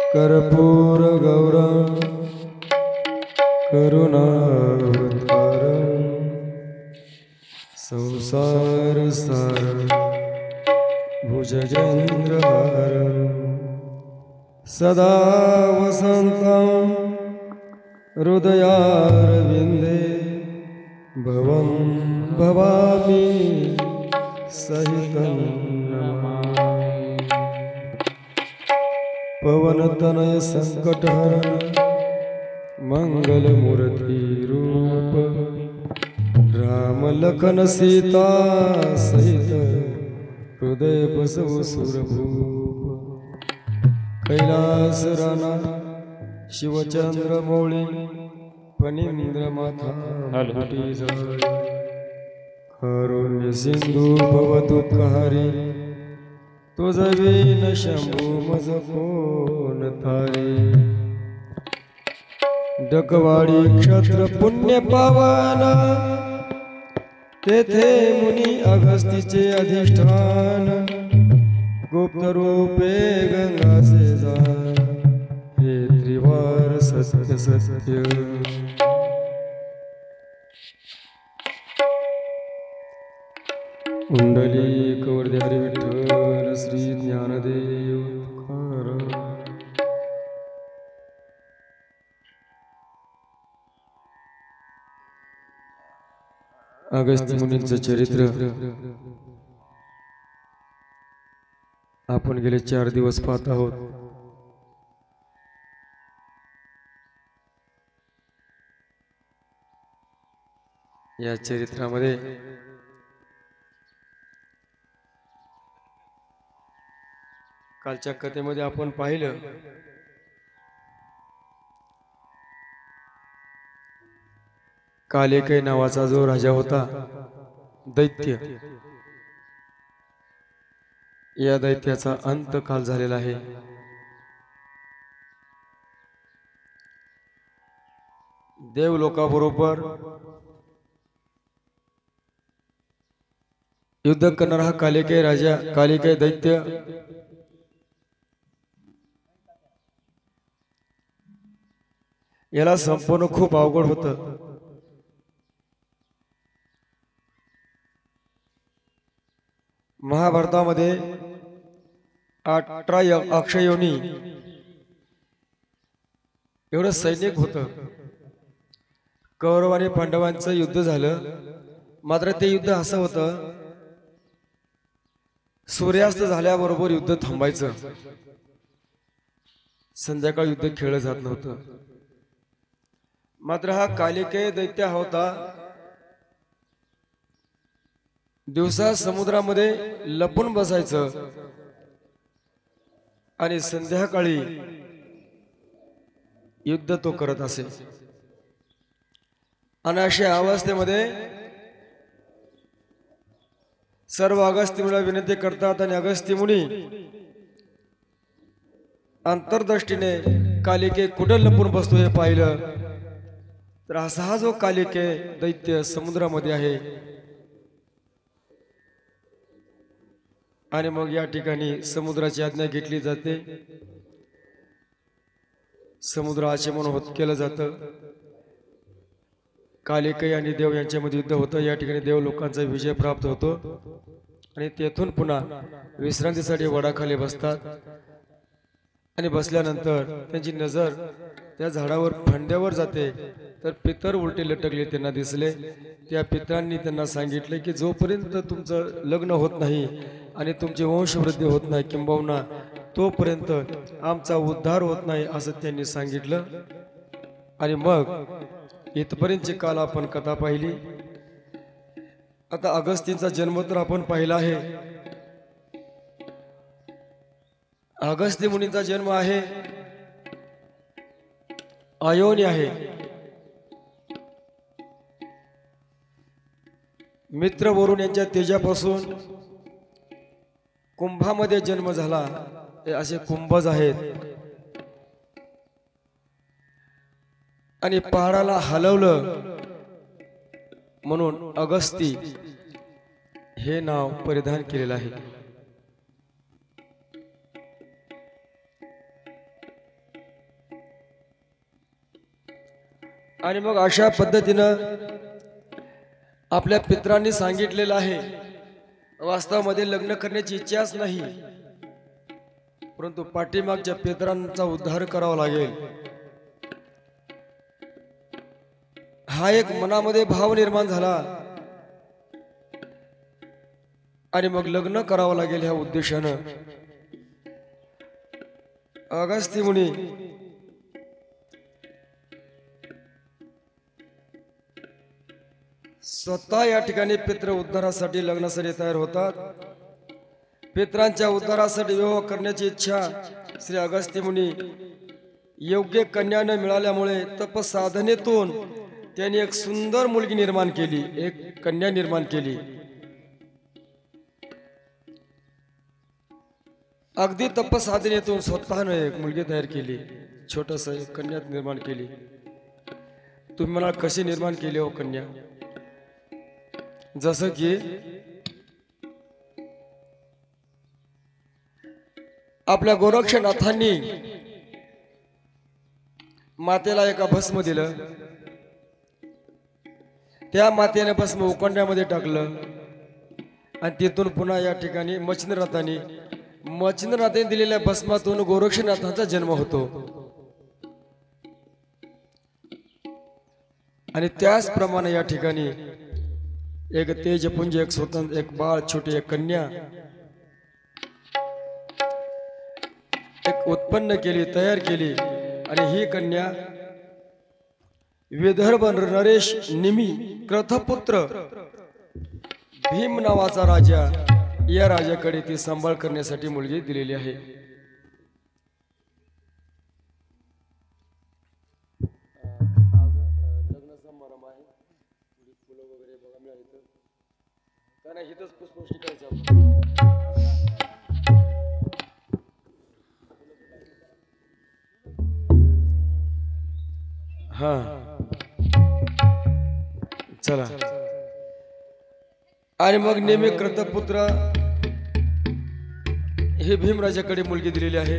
कर्पूर गौरम करुणावतारम संसार सारम भुजगेन्द्रहारम सदा वसन्तं हृदयारविन्दे भवं भवामि सहितं नमामि। पवनतनय संकटहरण मंगलमूर्ति रूप राम लखन सीता सहित हृदय बसव सुरभूप। कैलास राणा शिवचंद्र मौळी फणींद्र माथा मुठी जाळी। कारुण्य सिंधू भवदुःखहारी तुझ विन शंभू मज कोण तारी। डकवाडी क्षत्र पुण्य पावन तेथे मुनी अगस्तीचे अधिष्ठान। गुप्त रूपे गंगासे जाण हे त्रिवार सत्य सत्य। कुंडली कवरधारी विठ्ठल श्री ज्ञानदेव तुकाराम। अगस्त्य मुनींचं चरित्र आपण गेले 4 दिवस पाहत आहोत। या चरित्रामध्ये कालच्या कथेमध्ये आपण पाहिलं कालिके नावाचा जो राजा होता दैत्य, या दैत्याचा अंत काल झालेला आहे। देव लोकाबरोबर युद्ध करणारा हा कालिके राजा, कालिके दैत्य याला संपूर्ण खूप अवघड होतं। महाभारतामध्ये 18 अक्षयोनी एवढं सैनिक होतं। कौरव आणि पांडवांचं युद्ध झालं, मात्र ते युद्ध असं होतं सूर्यास्त झाल्याबरोबर युद्ध थांबायचं, संध्याकाळ युद्ध खेळलं जात नव्हतं। मात्र हा कालिकेय दैत्य होता दिवसा समुद्रामध्ये लपून बसायचं आणि संध्याकाळी युद्ध तो करत असे। आणि अशा अवस्थेमध्ये सर्व अगस्त्य मुनीला विनंती करतात आणि अगस्त्य मुनी अंतर्दृष्टीने कालिके कुठे लपून बसतो हे पाहिलं तर असा हा जो कालिके दैत्य समुद्रामध्ये आहे। आणि मग या ठिकाणी समुद्राची आज्ञा घेतली जाते, समुद्र आचमन होत केलं जातं, कालिके आणि देव यांच्यामध्ये युद्ध होतं। या ठिकाणी देव लोकांचा विजय प्राप्त होतो आणि तेथून पुन्हा विश्रांतीसाठी वडाखाली बसतात आणि बसल्यानंतर त्यांची नजर त्या झाडावर फांद्यावर जाते तर पितर उलटे लटकले त्यांना दिसले। त्या पितरांनी त्यांना सांगितले की जोपर्यंत तुमचं लग्न होत नाही आणि तुमची वंशवृद्धी होत नाही किंबहुना तोपर्यंत आमचा उद्धार होत नाही असं त्यांनी सांगितलं। आणि मग इथपर्यंतची काल आपण कथा पाहिली। आता अगस्तींचा जन्म तर आपण पाहिला आहे। अगस्त्य मुनींचा जन्म आहे अयोनी आहे। मित्र वरुण यांच्या तेजापासून कुंभामध्ये जन्म झाला। हे असे कुंभज आहेत आणि पहाडाला हलवलं म्हणून अगस्ती हे नाव परिधान केलेलं आहे। आणि मग अशा पद्धतीनं आपल्या पितरांनी सांगितलेलं आहे वास्तवामध्ये लग्न करण्याची इच्छाच नाही, परंतु पाठीमागच्या पितरांचा उद्धार करावा लागेल हा एक मनामध्ये भाव निर्माण झाला आणि मग लग्न करावं लागेल ह्या उद्देशानं अगस्त्य मुनी स्वतः या ठिकाणी पितृ उद्धारासाठी लग्नासाठी तयार होतात। पितरांच्या उद्धारासाठी विवाह करण्याची इच्छा श्री अगस्त्य मुनी योग्य कन्या न मिळाल्यामुळे तपसाधनेतून त्यांनी एक सुंदर मुलगी निर्माण केली, एक कन्या निर्माण केली। अगदी तपसाधनेतून स्वतःने एक मुलगी तयार केली, छोटस एक कन्या निर्माण केली। तुम्ही मला कशी निर्माण केली हो कन्या? जसं की आपल्या गोरक्षनाथांनी मातेला एका भस्म दिलं, त्या मातेने भस्म उकंड्यामध्ये टाकलं आणि तिथून पुन्हा या ठिकाणी मच्छिंद्रनाथाने दिलेल्या भस्मातून गोरक्षनाथांचा जन्म होतो। आणि त्याचप्रमाणे या ठिकाणी एक तेजपुंज, एक स्वतंत्र, एक बाळ, छोटी एक कन्या एक उत्पन्न केली, तयार केली। आणि ही कन्या विदर्भ नरेश निमी क्रथपुत्र भीम नावाचा राजा, या राजाकडे ती सांभाळ करण्यासाठी मुलगी दिलेली आहे। हा चला। आणि मग नेमे क्रतपुत्र हे भीमराजाकडे मुलगी दिलेली आहे।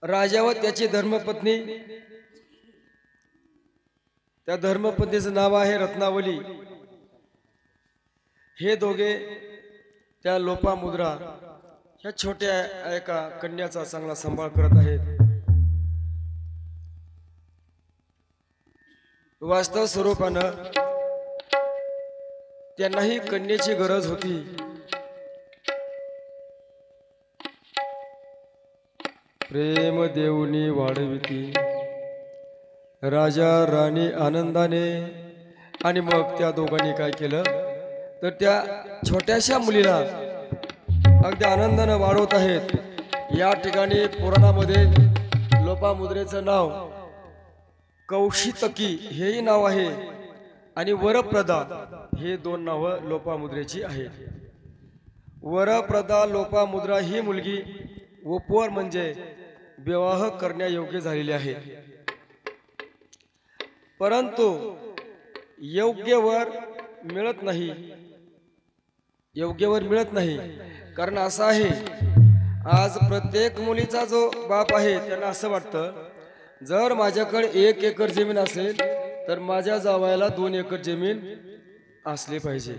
राजा व त्याची धर्मपत्नी, त्या धर्मपत्नीचं नाव आहे रत्नावली। हे दोघे त्या लोपामुद्रा ह्या छोट्या एका कन्याचा चांगला सांभाळ करत आहेत। वास्तव स्वरूपानं त्यांनाही कन्येची गरज होती. प्रेम देऊनी वाढविती राजा राणी आनंदाने. आणि मग त्या दोघांनी काय केलं तर त्या छोट्याशा मुलीला अगदी आनंदाने वाढवत आहेत. या ठिकाणी पुराणामध्ये लोपामुद्रेचं नाव कौशितकी हेही नाव आहे आणि वरप्रदा हे दोन नावं लोपामुद्रेची आहेत. वरप्रदा लोपामुद्रा ही मुलगी उपवर म्हणजे विवाह करण्यायोग्य झालेली आहे. परंतु योग्य वर मिळत नाही. योग्य वर मिळत नाही. कारण असं आहे, आज प्रत्येक मुलीचा जो बाप आहे त्यांना असं वाटतं जर माझ्याकडे 1 एकर जमीन असेल तर माझ्या जावयाला 2 एकर जमीन असली पाहिजे.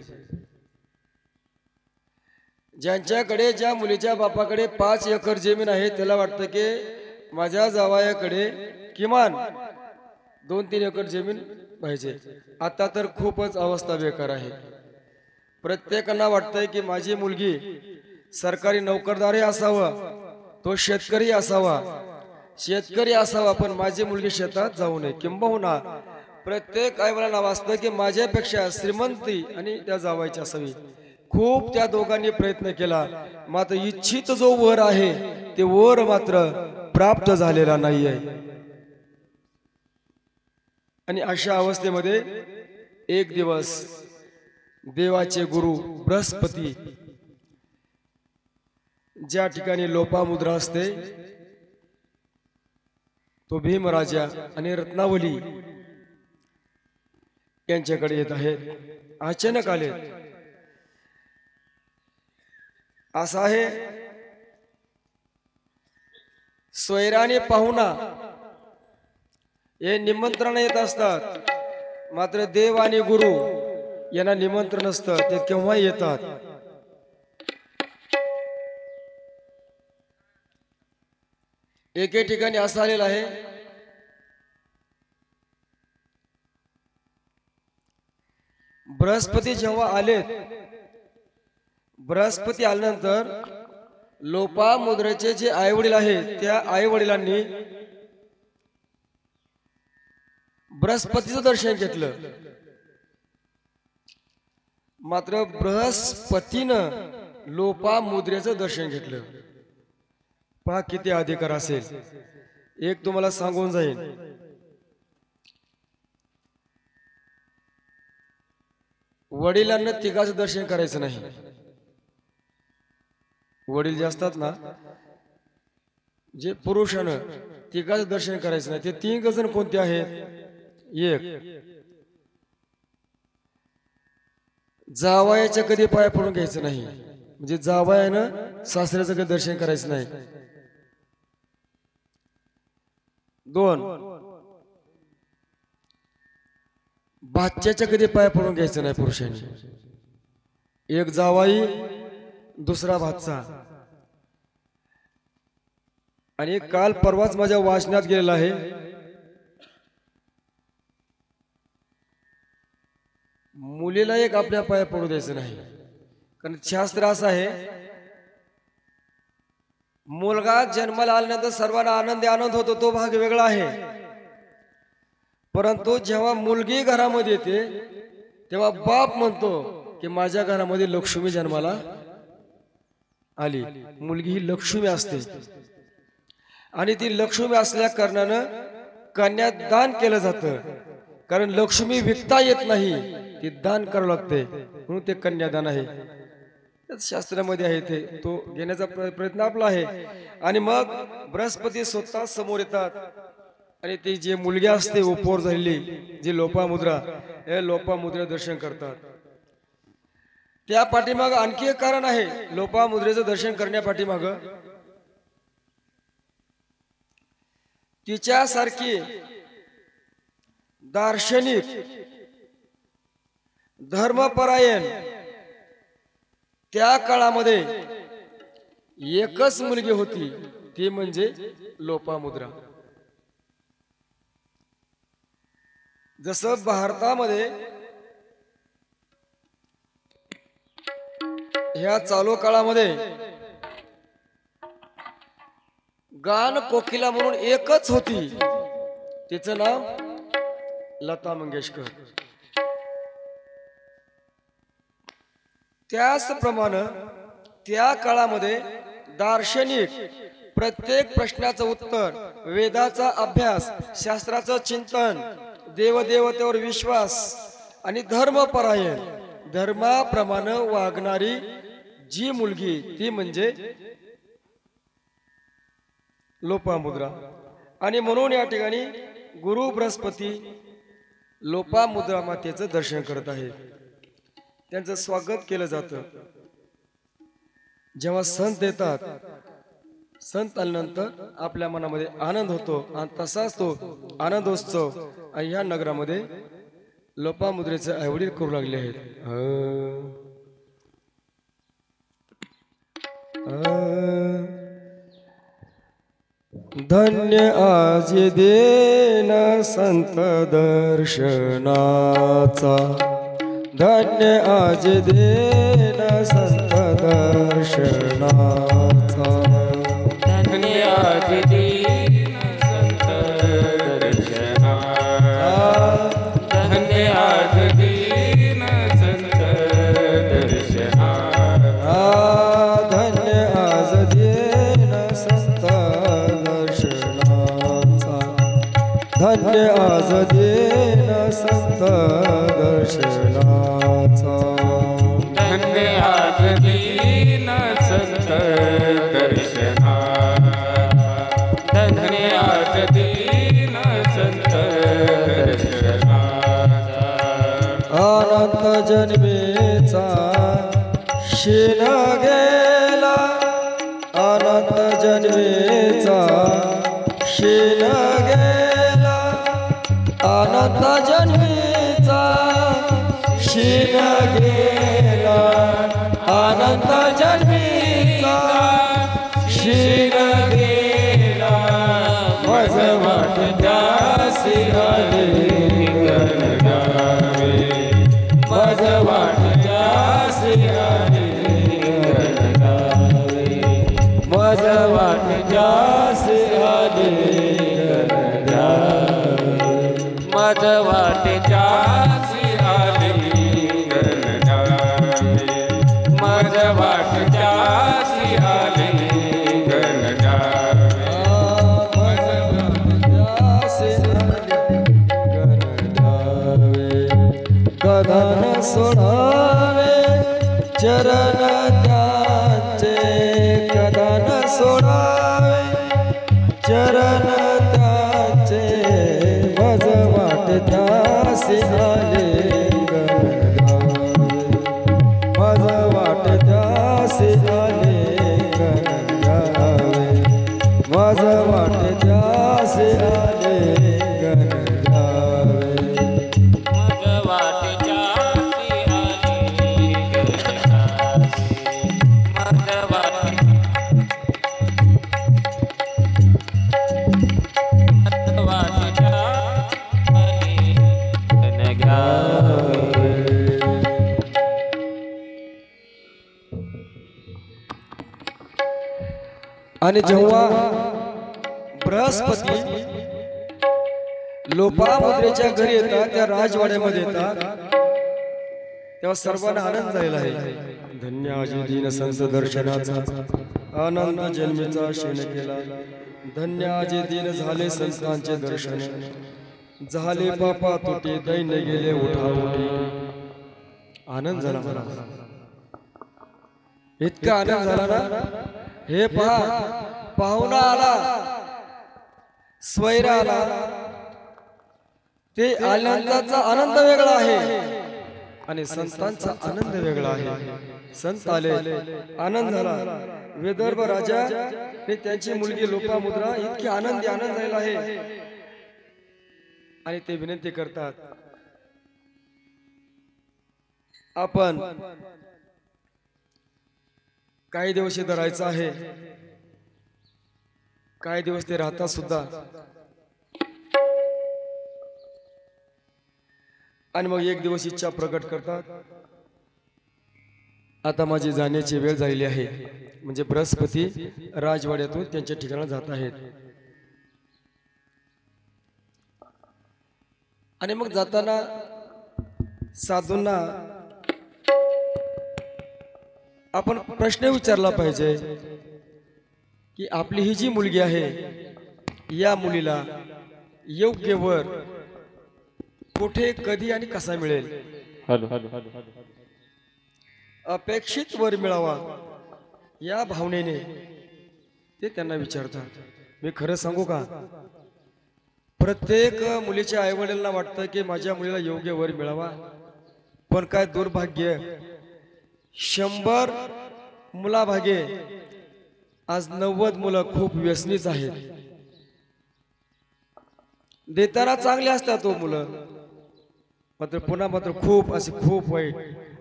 ज्यांच्याकडे ज्या मुलीच्या बापाकडे 5 एकर जमीन आहे त्याला वाटतं की माझ्या जावयाकडे किमान 2-3 एकर जमीन पाहिजे. आता तर खूपच अवस्था बेकार आहे. प्रत्येकाला वाटतंय की माझी मुलगी सरकारी नोकरदारही असावा, तो शेतकरी असावा, शेतकरी असावा, पण माझी मुलगी शेतात जाऊ नये. किंबहुना प्रत्येक आईवडिलांना वाटतं की माझ्यापेक्षा श्रीमंती आणि त्या जावायची असावी. खूप त्या दोघांनी प्रयत्न केला, मात्र इच्छित जो वर आहे ते वर मात्र प्राप्त झालेला नाही आहे. आणि अशा अवस्थेमध्ये एक दिवस देवाचे गुरु बृहस्पती ज्या ठिकाणी लोपामुद्रा असते तो भीमराजा आणि रत्नावली यांच्याकडे येत आहेत. अचानक आले. असं आहे, सोयराने पाहुणा हे निमंत्रण येत असतात, मात्र देव आणि गुरु यांना निमंत्रण असतं, ते केव्हा येतात. एके ठिकाणी असं आलेलं आहे, बृहस्पती जेव्हा आलेत, बृहस्पती आल्यानंतर लोपामुद्रेचे जे आई वडील आहेत त्या आई वडिलांनी बृहस्पतीचं दर्शन घेतलं. मात्र बृहस्पतीनं लोपामुद्रेचं दर्शन घेतलं. पहा किती अधिकार असेल. एक तुम्हाला सांगून जाईल, वडिलांना तिघाचं दर्शन करायचं नाही. वडील जे असतात ना, जे पुरुषानं तिघाचं दर्शन करायचं नाही. ते 3 जण कोणते आहेत? एक, जावयाच्या कधी पाय पडून घ्यायचं नाही, म्हणजे जावयानं सासऱ्याचं कधी दर्शन करायचं नाही. 2, भाच्याच्या कधी पाय पडून घ्यायचं नाही पुरुषांनी. एक जावाई, दुसरा भाचा. आणि काल परवाच माझ्या वाचनात गेलेला आहे, मुलीला एक आपल्या पाया पडू द्यायचं नाही. कारण शास्त्र असं आहे, मुलगा जन्माला आल्यानंतर सर्वांना आनंद होतो, तो भाग वेगळा आहे. परंतु जेव्हा मुलगी घरामध्ये येते तेव्हा बाप म्हणतो की माझ्या घरामध्ये लक्ष्मी जन्माला आली. मुलगी ही लक्ष्मी असते आणि ती लक्ष्मी असल्या कारणानं कन्यादान केलं जातं. कारण लक्ष्मी विकता येत नाही, ती दान करावं लागते, म्हणून ते कन्यादान आहे. शास्त्रामध्ये आहे ते, तो घेण्याचा प्रयत्न आपला आहे. आणि मग बृहस्पती स्वतः समोर येतात आणि ती जी मुलगी असते उपवर झालेली, जी लोपामुद्रा, हे लोपामुद्रा दर्शन करतात. त्या पाठीमाग आणखी एक कारण आहे. लोपामुद्रेचं दर्शन करण्यापाठीमाग तिच्यासारखी दार्शनिक, धर्मपरायण त्या काळामध्ये एकच मुलगी होती, ती म्हणजे लोपामुद्रा. जसं भारतामध्ये ह्या चालू काळामध्ये गान कोकिला म्हणून एकच होती, तिचं नाव लता मंगेशकर. त्याचप्रमाणे त्या काळामध्ये दार्शनिक प्रत्येक प्रश्नाचं उत्तर, वेदाचा अभ्यास, शास्त्राचं चिंतन, देवदेवतेवर विश्वास आणि धर्मपरायण, धर्माप्रमाणे वागणारी जी मुलगी ती म्हणजे लोपामुद्रा. आणि म्हणून या ठिकाणी गुरु बृहस्पती लोपामुद्रा मातेचं दर्शन करत आहे. त्यांचं स्वागत केलं जातं. जेव्हा संत येतात, संत आल्यानंतर आपल्या मनामध्ये आनंद होतो आणि तसाच तो आनंदोत्सव ह्या नगरामध्ये लोपामुद्रेचे आईवडील करू लागले आहेत. धन्य आज देन संत दर्शनाचा, धन्य आज देन संत दर्शनाचा, धन्य आज दीन संत दर्शनाचा, धन्य आज दीन संत दर्शनाचा, धन्य आज देन संत दर्शनाचा, धन्य आज देन संत दर्शनाचा, धन्य आज दीन संत दर्शनाचा, धन्य आज दीन संत दर्शनाचा. अनंत जन्मेचा शीन गेला, अनंत जन्मेचा शीन गेला, अनंत जन्मेचा शीन गेला, अनंत जन्मेचा शीन गेला, मज वाट त्यासी आले गणगावे, मज वाट त्यासी आले गणगावे, मज वाट त्यासी आले गणगावे, मज वाट त्यासी आले गणगावे, मज वाट त्यासी आले गणगावे, मज वाट त्यासी आले गणगावे. कधन सोडावे चरण त्यांचे, कधन सोडावे चरण त्यांचे, मज वाट त्यासी आले गणगावे, मज वाट त्यासी आले गणगावे, मज वाट त्यासी आले गणगावे. मज वाट त्यासी आले गणगावे, मज वाट आणि जेव्हा बृहस्पती लोपामुद्रेच्या घरी येतात, त्या राजवाड्यामध्ये येतात, तेव्हा सर्वांना आनंद झालेला आहे. धन्य आजी दीन संत दर्शनाचा, आनंद जन्मेचा शीन केला, धन्य आजी दीन झाले संतांचे दर्शन, झाले पापा तुटे दैन्य गेले उठा उठी. आनंद झाला मला, इतका आनंद झाला ना. हे पहा, पाहुणा आला, स्वैरा आला, ते आनंदाचा आनंद वेगळा आहे आणि संतांचा आनंद वेगळा आहे. संत आले, आनंद झाला. विदर्भ राजा आणि त्यांची मुलगी लोपामुद्रा इतकी आनंद झालेला आहे. आणि ते विनंती करतात, आपण काही दिवस इथं राहायचं आहे. काही दिवस ते राहतात सुद्धा. आणि मग एक दिवस इच्छा प्रकट करतात, आता माझी जाण्याची वेळ झालेली आहे. म्हणजे बृहस्पती राजवाड्यातून त्यांच्या ठिकाणी जात आहेत. आणि मग जाताना साधूंना आपण प्रश्न विचारला पाहिजे की आपली ही जी मुलगी आहे, या मुलीला योग्य वर कुठे, कधी आणि कसा मिळेल? अपेक्षित वर मिळावा या भावनेने ते त्यांना विचारतात. मी खरं सांगू का, प्रत्येक मुलीच्या आईवडिलांना वाटतं की माझ्या मुलीला योग्य वर मिळावा, पण काय दुर्भाग्य, 100 मुलाभागे आज 90 मुलं खूप व्यसनीच आहेत. देताना चांगले असतात तो मुलं, मात्र पुन्हा खूप असे खूप वाईट.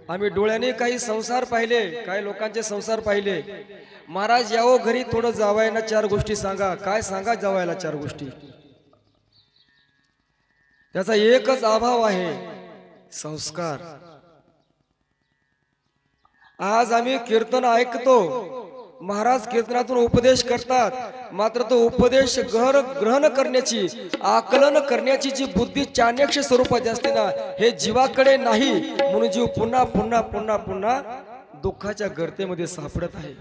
आम्ही डोळ्याने काही संसार पाहिले, काही लोकांचे संसार पाहिले. महाराज यावो घरी, थोडं जावायला 4 गोष्टी सांगा. काय सांगा जावायला 4 गोष्टी? त्याचा एकच अभाव आहे, संस्कार. आज आम्ही कीर्तन ऐकतो, महाराज कीर्तनातून उपदेश करतात, मात्र तो उपदेश ग्रहण करण्याची, आकलन करण्याची जी बुद्धी चाणक्ष स्वरूपाची असते ना, हे जीवाकडे नाही. म्हणून जीव पुन्हा पुन्हा पुन्हा पुन्हा दुःखाच्या गर्तेमध्ये सापडत आहे.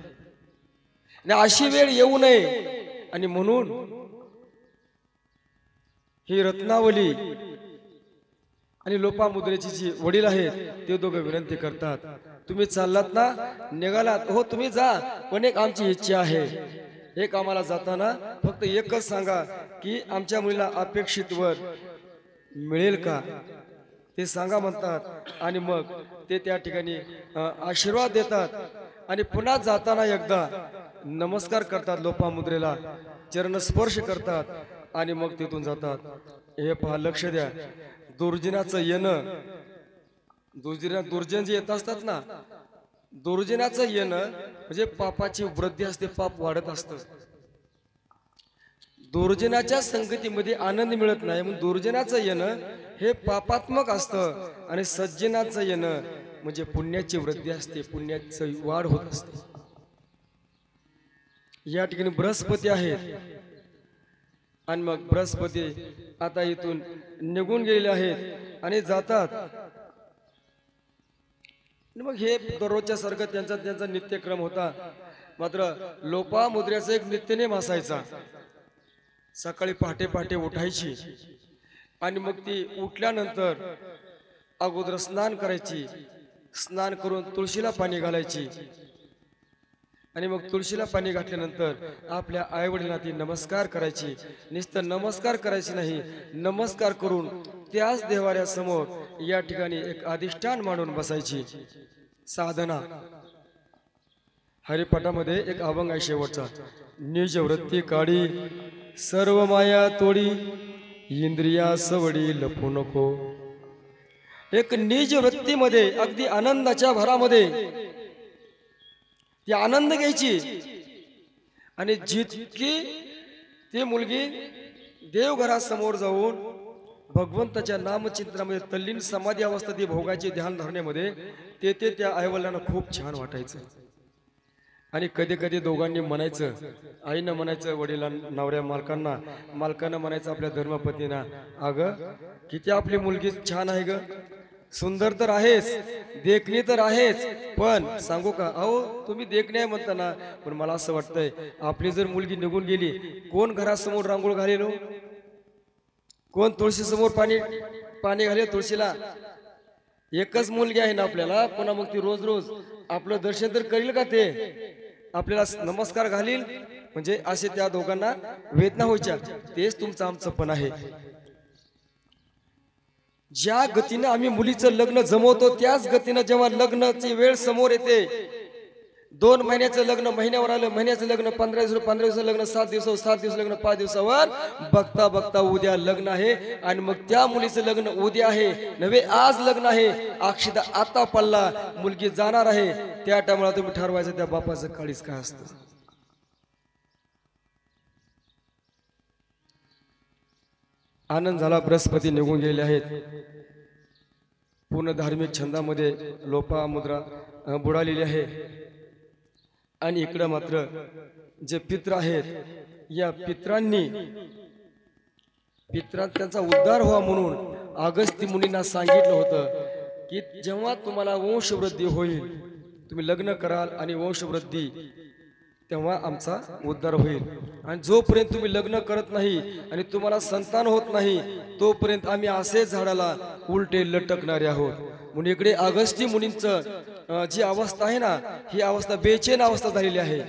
आणि अशी वेळ येऊ नये, आणि म्हणून ही रत्नावली आणि लोपामुद्रेची जी वडील आहेत ते दोघं विनंती करतात, तुम्ही चाललात ना, निघालात हो, तुम्ही जा, पण एक आमची इच्छा आहे. एक आम्हाला जाताना फक्त एकच सांगा की आमच्या मुलीला अपेक्षित वर मिळेल का, ते सांगा म्हणतात. आणि मग ते त्या ठिकाणी आशीर्वाद देतात. आणि पुन्हा जाताना एकदा नमस्कार करतात, लोपामुद्रेला चरणस्पर्श करतात, आणि मग तिथून जातात. हे पहा, लक्ष द्या, दुर्जनाचं येणं, दुर्जन जे येत असतात ना, दुर्जनाचं येणं म्हणजे पापाची वृद्धी असते, पाप वाढत असतं. दुर्जनाच्या संगतीमध्ये आनंद मिळत नाही, म्हणून दुर्जनाचं येणं हे पापात्मक असतं. आणि सज्जनाचं येणं म्हणजे पुण्याची वृद्धी असते, पुण्याची वाढ होत असते. या ठिकाणी बृहस्पती आहेत. आणि मग बृहस्पती आता इथून निघून गेलेले आहेत आणि जातात. मग हे दररोजच्या सारखं त्यांचा नित्यक्रम होता. मात्र लोपामुद्रेचा एक नित्यनेम असायचा. सकाळी पहाटे पहाटे उठायची आणि मग ती उठल्यानंतर अगोदर स्नान करायची. स्नान करून तुळशीला पाणी घालायची. आणि मग तुळशीला पाणी घातल्यानंतर आपल्या आईवडिलांना ती नमस्कार करायची. नुसतं नमस्कार करायची नाही, नमस्कार करून त्याच देवाऱ्यासमोर या ठिकाणी एक अधिष्ठान मांडून बसायची. साधना. हरिपाठामध्ये एक अभंग आहे शेवटचा, निज वृत्ती काढी सर्व माया तोडी, इंद्रिया सवडी लपू नको. एक निज वृत्तीमध्ये अगदी आनंदाच्या भरामध्ये ती आनंद घ्यायची. आणि जितकी ती मुलगी देवघरासमोर जाऊन भगवंताच्या नामचिंतनामध्ये तल्लीन समाधी अवस्था ती भोगायची, ध्यान धरण्यामध्ये, ते त्या आईवडिलांना खूप छान वाटायचं. आणि कधी कधी दोघांनी म्हणायचं, आईनं म्हणायचं वडिलांना, नवऱ्या मालकांना म्हणायचं आपल्या धर्मपत्नीना, अगं किती आपली मुलगी छान आहे ग, सुंदर तर आहेच, देखणी तर आहेच, पण सांगू का, अहो तुम्ही देखणी आहे म्हणताना, पण मला असं वाटतंय आपली जर मुलगी निघून गेली, कोण घरासमोर रांगोळ घालेलो, कोण तुळशी समोर पाणी घालेल तुळशीला? एकच मुलगी आहे ना आपल्याला, पुन्हा मग ती रोज रोज आपलं दर्शन तर करील का, ते आपल्याला नमस्कार घालील? म्हणजे असे त्या दोघांना वेदना व्हायच्या. तेच तुमचं आमचं पण आहे. ज्या गतीने आम्ही मुलीचं लग्न जमवतो, त्याच गतीने जेव्हा लग्नाची वेळ समोर येते, 2 महिन्याचं लग्न महिन्यावर आलं, महिन्याचं लग्न 15 दिवस, 15 दिवस लग्न 7 दिवस, 7 दिवस लग्न 5 दिवसावर, बघता बघता उद्या लग्न आहे. आणि मग त्या मुलीचं लग्न उद्या आहे नव्हे, आज लग्न आहे. अक्षता आता पडला, मुलगी जाणार आहे. त्या टायमाला तुम्ही ठरवायचं त्या बापाचं काळीज काय असतं. आनंद झाला, बृहस्पती निघून गेले आहेत. पूर्ण धार्मिक छंदामध्ये लोपा मुद्रा बुडालेली आहे. आणि इकडं मात्र जे पित्र आहेत, या पित्रांनी त्यांचा उद्धार व्हावा म्हणून अगस्त्य मुनींना सांगितलं होतं की जेव्हा तुम्हाला वंशवृद्धी होईल, तुम्ही लग्न कराल आणि वंशवृद्धी, तेव्हा आमचा उद्धार होईल. आणि जोपर्यंत तुम्ही लग्न करत नाही आणि तुम्हाला संतान होत नाही, तोपर्यंत आम्ही असेच झाडाला उलटे लटकणारे आहोत. म्हणून इकडे अगस्त्य मुनींचं जी अवस्था आहे ना, ही अवस्था बेचैन अवस्था झालेली आहे.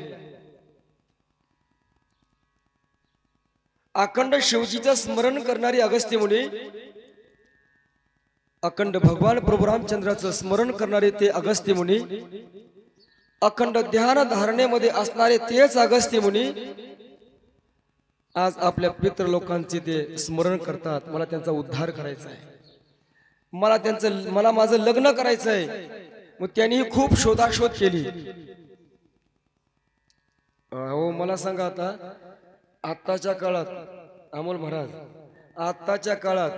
अखंड शिवजीचं स्मरण करणारी अगस्त्य मुनी, अखंड भगवान प्रभू रामचंद्राचं स्मरण करणारे ते अगस्त्य मुनी, अखंड ध्यान धारणेमध्ये असणारे तेच अगस्त्य मुनी आज आपल्या पितृ लोकांचे ते स्मरण करतात. मला त्यांचा उद्धार करायचा आहे, मला माझं लग्न करायचं आहे. मग त्यांनी खूप शोधाशोध केली. हो, मला सांगा आता, आत्ताच्या काळात अमोल महाराज, आत्ताच्या काळात,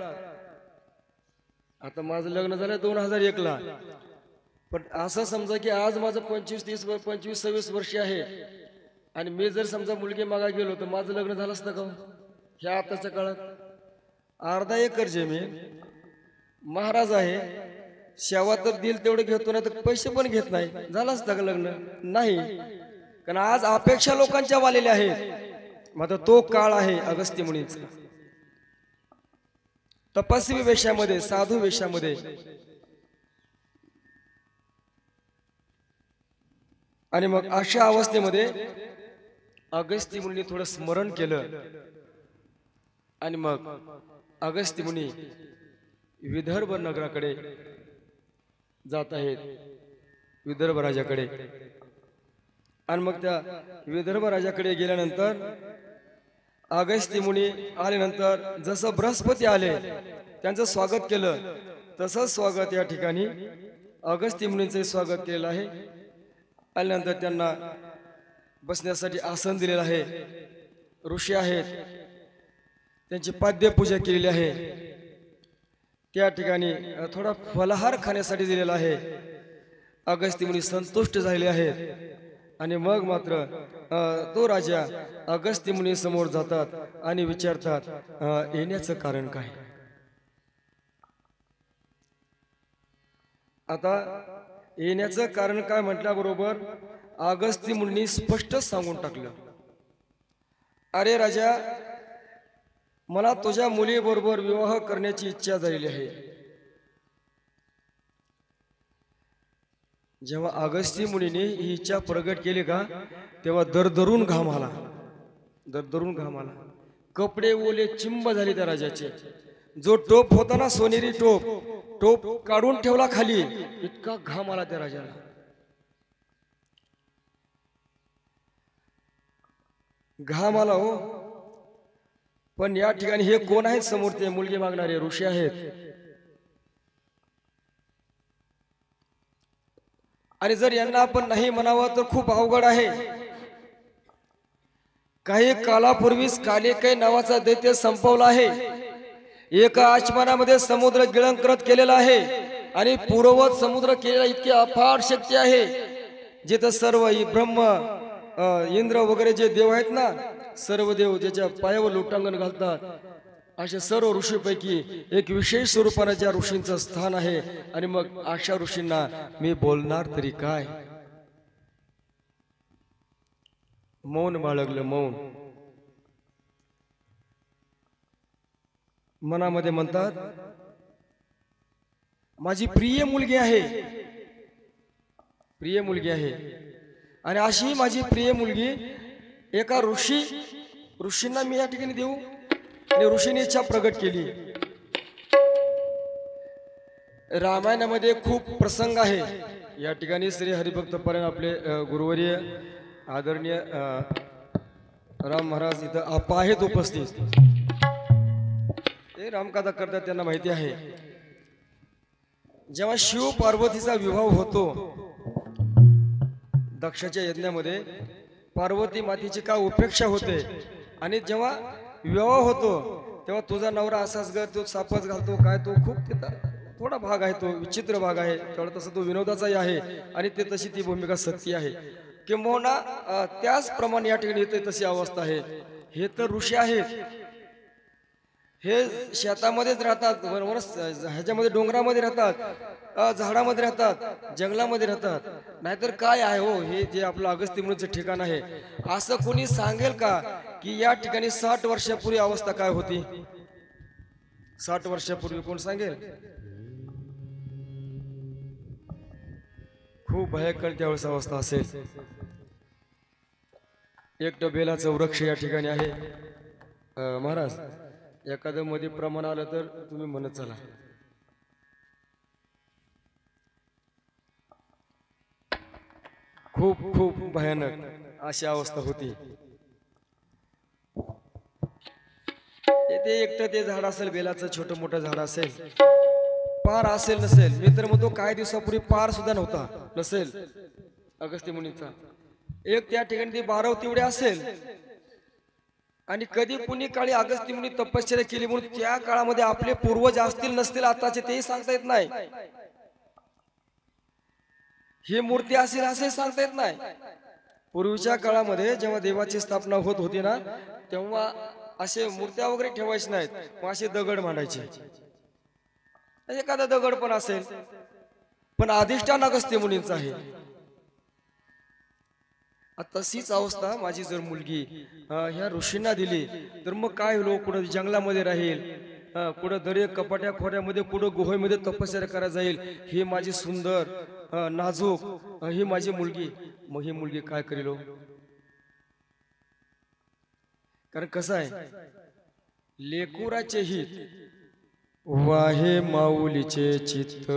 आता माझं लग्न झालं 2001 ला, पण असं समजा की आज माझं 25-26 वर्ष आहे आणि मी जर समजा मुलगी मागा गेलो तर माझं लग्न झालं असतं का? ह्या आताच्या काळात अर्धा एकर जमीन, महाराज आहे, सेवा तर दिल तेवढे घेतो ना, तर पैसे पण घेत नाही, झालं असतं का लग्न? नाही, कारण आज अपेक्षा लोकांच्या वालेल्या आहेत. मात्र तो काळ आहे अगस्त्य मुनींचा, तपस्वी वेशामध्ये, साधू वेशामध्ये. आणि मग अशा अवस्थेमध्ये अगस्त्य मुनी थोडं स्मरण केलं आणि मग अगस्त्य मुनी विदर्भ नगराकडे जात आहेत, विदर्भ राजाकडे. आणि मग त्या विदर्भ राजाकडे गेल्यानंतर अगस्त्य मुनी आल्यानंतर जसं बृहस्पती आले त्यांचं स्वागत केलं, तसंच स्वागत या ठिकाणी अगस्त्य मुनींचं स्वागत केलेलं आहे. आल्यानंतर त्यांना बसण्यासाठी आसन दिलेलं आहे. ऋषी आहेत, त्यांची पाद्यपूजा केलेली आहे. त्या ठिकाणी थोडा फलाहार खाण्यासाठी दिलेला आहे. अगस्त्य मुनी संतुष्ट झालेले आहेत. आणि मग मात्र तो राजा अगस्त्य मुनी समोर जातात आणि विचारतात, येण्याचं कारण काय? आता येण्याचं कारण काय म्हटल्याबरोबर अगस्त्य मुनींनी स्पष्ट सांगून टाकलं, अरे राजा, मला तुझ्या मुलीबरोबर विवाह करण्याची इच्छा झालेली आहे. जेव्हा अगस्त्य मुनीने ही इच्छा प्रगट केली का, तेव्हा दरदरून घाम आला, दरदरून घाम आला. कपडे ओले चिंब झाले त्या राजाचे. जो टोप होता ना, सोनेरी टोप, टोप काढून ठेवला खाली, इतका घाम आला त्या राजाला. घाम आला हो. पण या ठिकाणी हे कोण आहेत समोर? ते मुलगी मागणारे ऋषी आहेत. आणि जर यांना आपण नाही म्हणावं तर खूप अवघड आहे. काही कालापूर्वीच कालिकै नावाचा दैत्य संपवला आहे. एका आचमनामध्ये समुद्र गिळंकृत केलेला आहे आणि पूर्ववत समुद्र केलेला इतकी अफाट शक्ती आहे, जिथं सर्व ब्रह्म इंद्र वगैरे जे देव आहेत ना, सर्व देव ज्याच्या पायावर लोटांगण घालतात, अशा सर्व ऋषीपैकी एक विशेष स्वरूपानं ज्या ऋषींचं स्थान आहे. आणि मग अशा ऋषींना मी बोलणार तरी काय? मौन बाळगलं, मौन. मनामध्ये म्हणतात, माझी प्रिय मुलगी आहे, प्रिय मुलगी आहे. आणि अशी माझी प्रिय मुलगी एका ऋषींना मी या ठिकाणी देऊ. आणि ऋषीने इच्छा प्रगट केली. रामायणामध्ये खूप प्रसंग आहे. या ठिकाणी श्री हरिभक्त परायण आपले गुरुवर्य आदरणीय राम महाराज इथं आहेत उपस्थित. ते रामकथा करतात, त्यांना माहिती आहे. जेव्हा शिव पार्वतीचा विवाह होतो दक्षाच्या यज्ञामध्ये, पार्वती मातेची का उपेक्षा होते. आणि जेव्हा विवाह होतो तेव्हा तुझा नवरा असाच ग, तो सापच घालतो काय, तो खूप थोडा भाग आहे तो विचित्र भाग आहे, तेवढा तसा तो विनोदाचाही आहे आणि ते तशी ती भूमिका सत्य आहे. किंबहुना त्याचप्रमाणे या ठिकाणी येते तशी अवस्था आहे. हे तर ऋषी आहेत, हे शेतामध्येच राहतात, ह्याच्यामध्ये डोंगरामध्ये राहतात, झाडामध्ये राहतात, जंगलामध्ये राहतात. नाहीतर काय आहे हो, हे जे आपलं अगस्त्य मुनीचं ठिकाण आहे, असं कोणी सांगेल का की या ठिकाणी 60 वर्षापूर्वी अवस्था काय होती? 60 वर्षापूर्वी कोण सांगेल? खूप भयंकर त्यावेळेस अवस्था असेल. एक बेलाचं वृक्ष या ठिकाणी आहे. महाराज, एखादं मध्ये प्रमाण आलं तर तुम्ही म्हणत चला. खूप खूप भयानक अशी अवस्था होती. ते एकटं ते झाड असेल, बेलाचं छोटं मोठं झाड असेल, पार असेल नसेल, मी तर म्हणतो काही दिवसापूर्वी पार सुद्धा नव्हता नसेल अगस्त्य मुनीचा. एक त्या ठिकाणी ती 12 तेवढे असेल. आणि कधी कुणी काळी अगस्त्य मुनी तपश्चर्या केली म्हणून त्या काळामध्ये आपले पूर्वज असतील नसतील आताचे तेही सांगता येत नाही. ही मूर्ती असेल असंही सांगता येत नाही. पूर्वीच्या काळामध्ये जेव्हा देवाची स्थापना होत होती ना, तेव्हा असे मूर्त्या वगैरे ठेवायचे नाहीत, मग असे दगड मांडायचे. एखादा दगड पण असेल, पण अधिष्ठान अगस्त्य मुनींचं आहे. तशीच अवस्था माझी जर मुलगी ह्या ऋषींना दिली तर मग काय होईल? कुठं जंगलामध्ये राहील, कुठं दर्या कपाट्या खोऱ्यामध्ये, कुठं गुहेमध्ये तपश्चर्या करायला जाईल. ही माझी सुंदर नाजूक ही माझी मुलगी, मग ही मुलगी काय करेल? कारण कसं आहे, लेकुराचे हित वाहे माऊलीचे चित्त.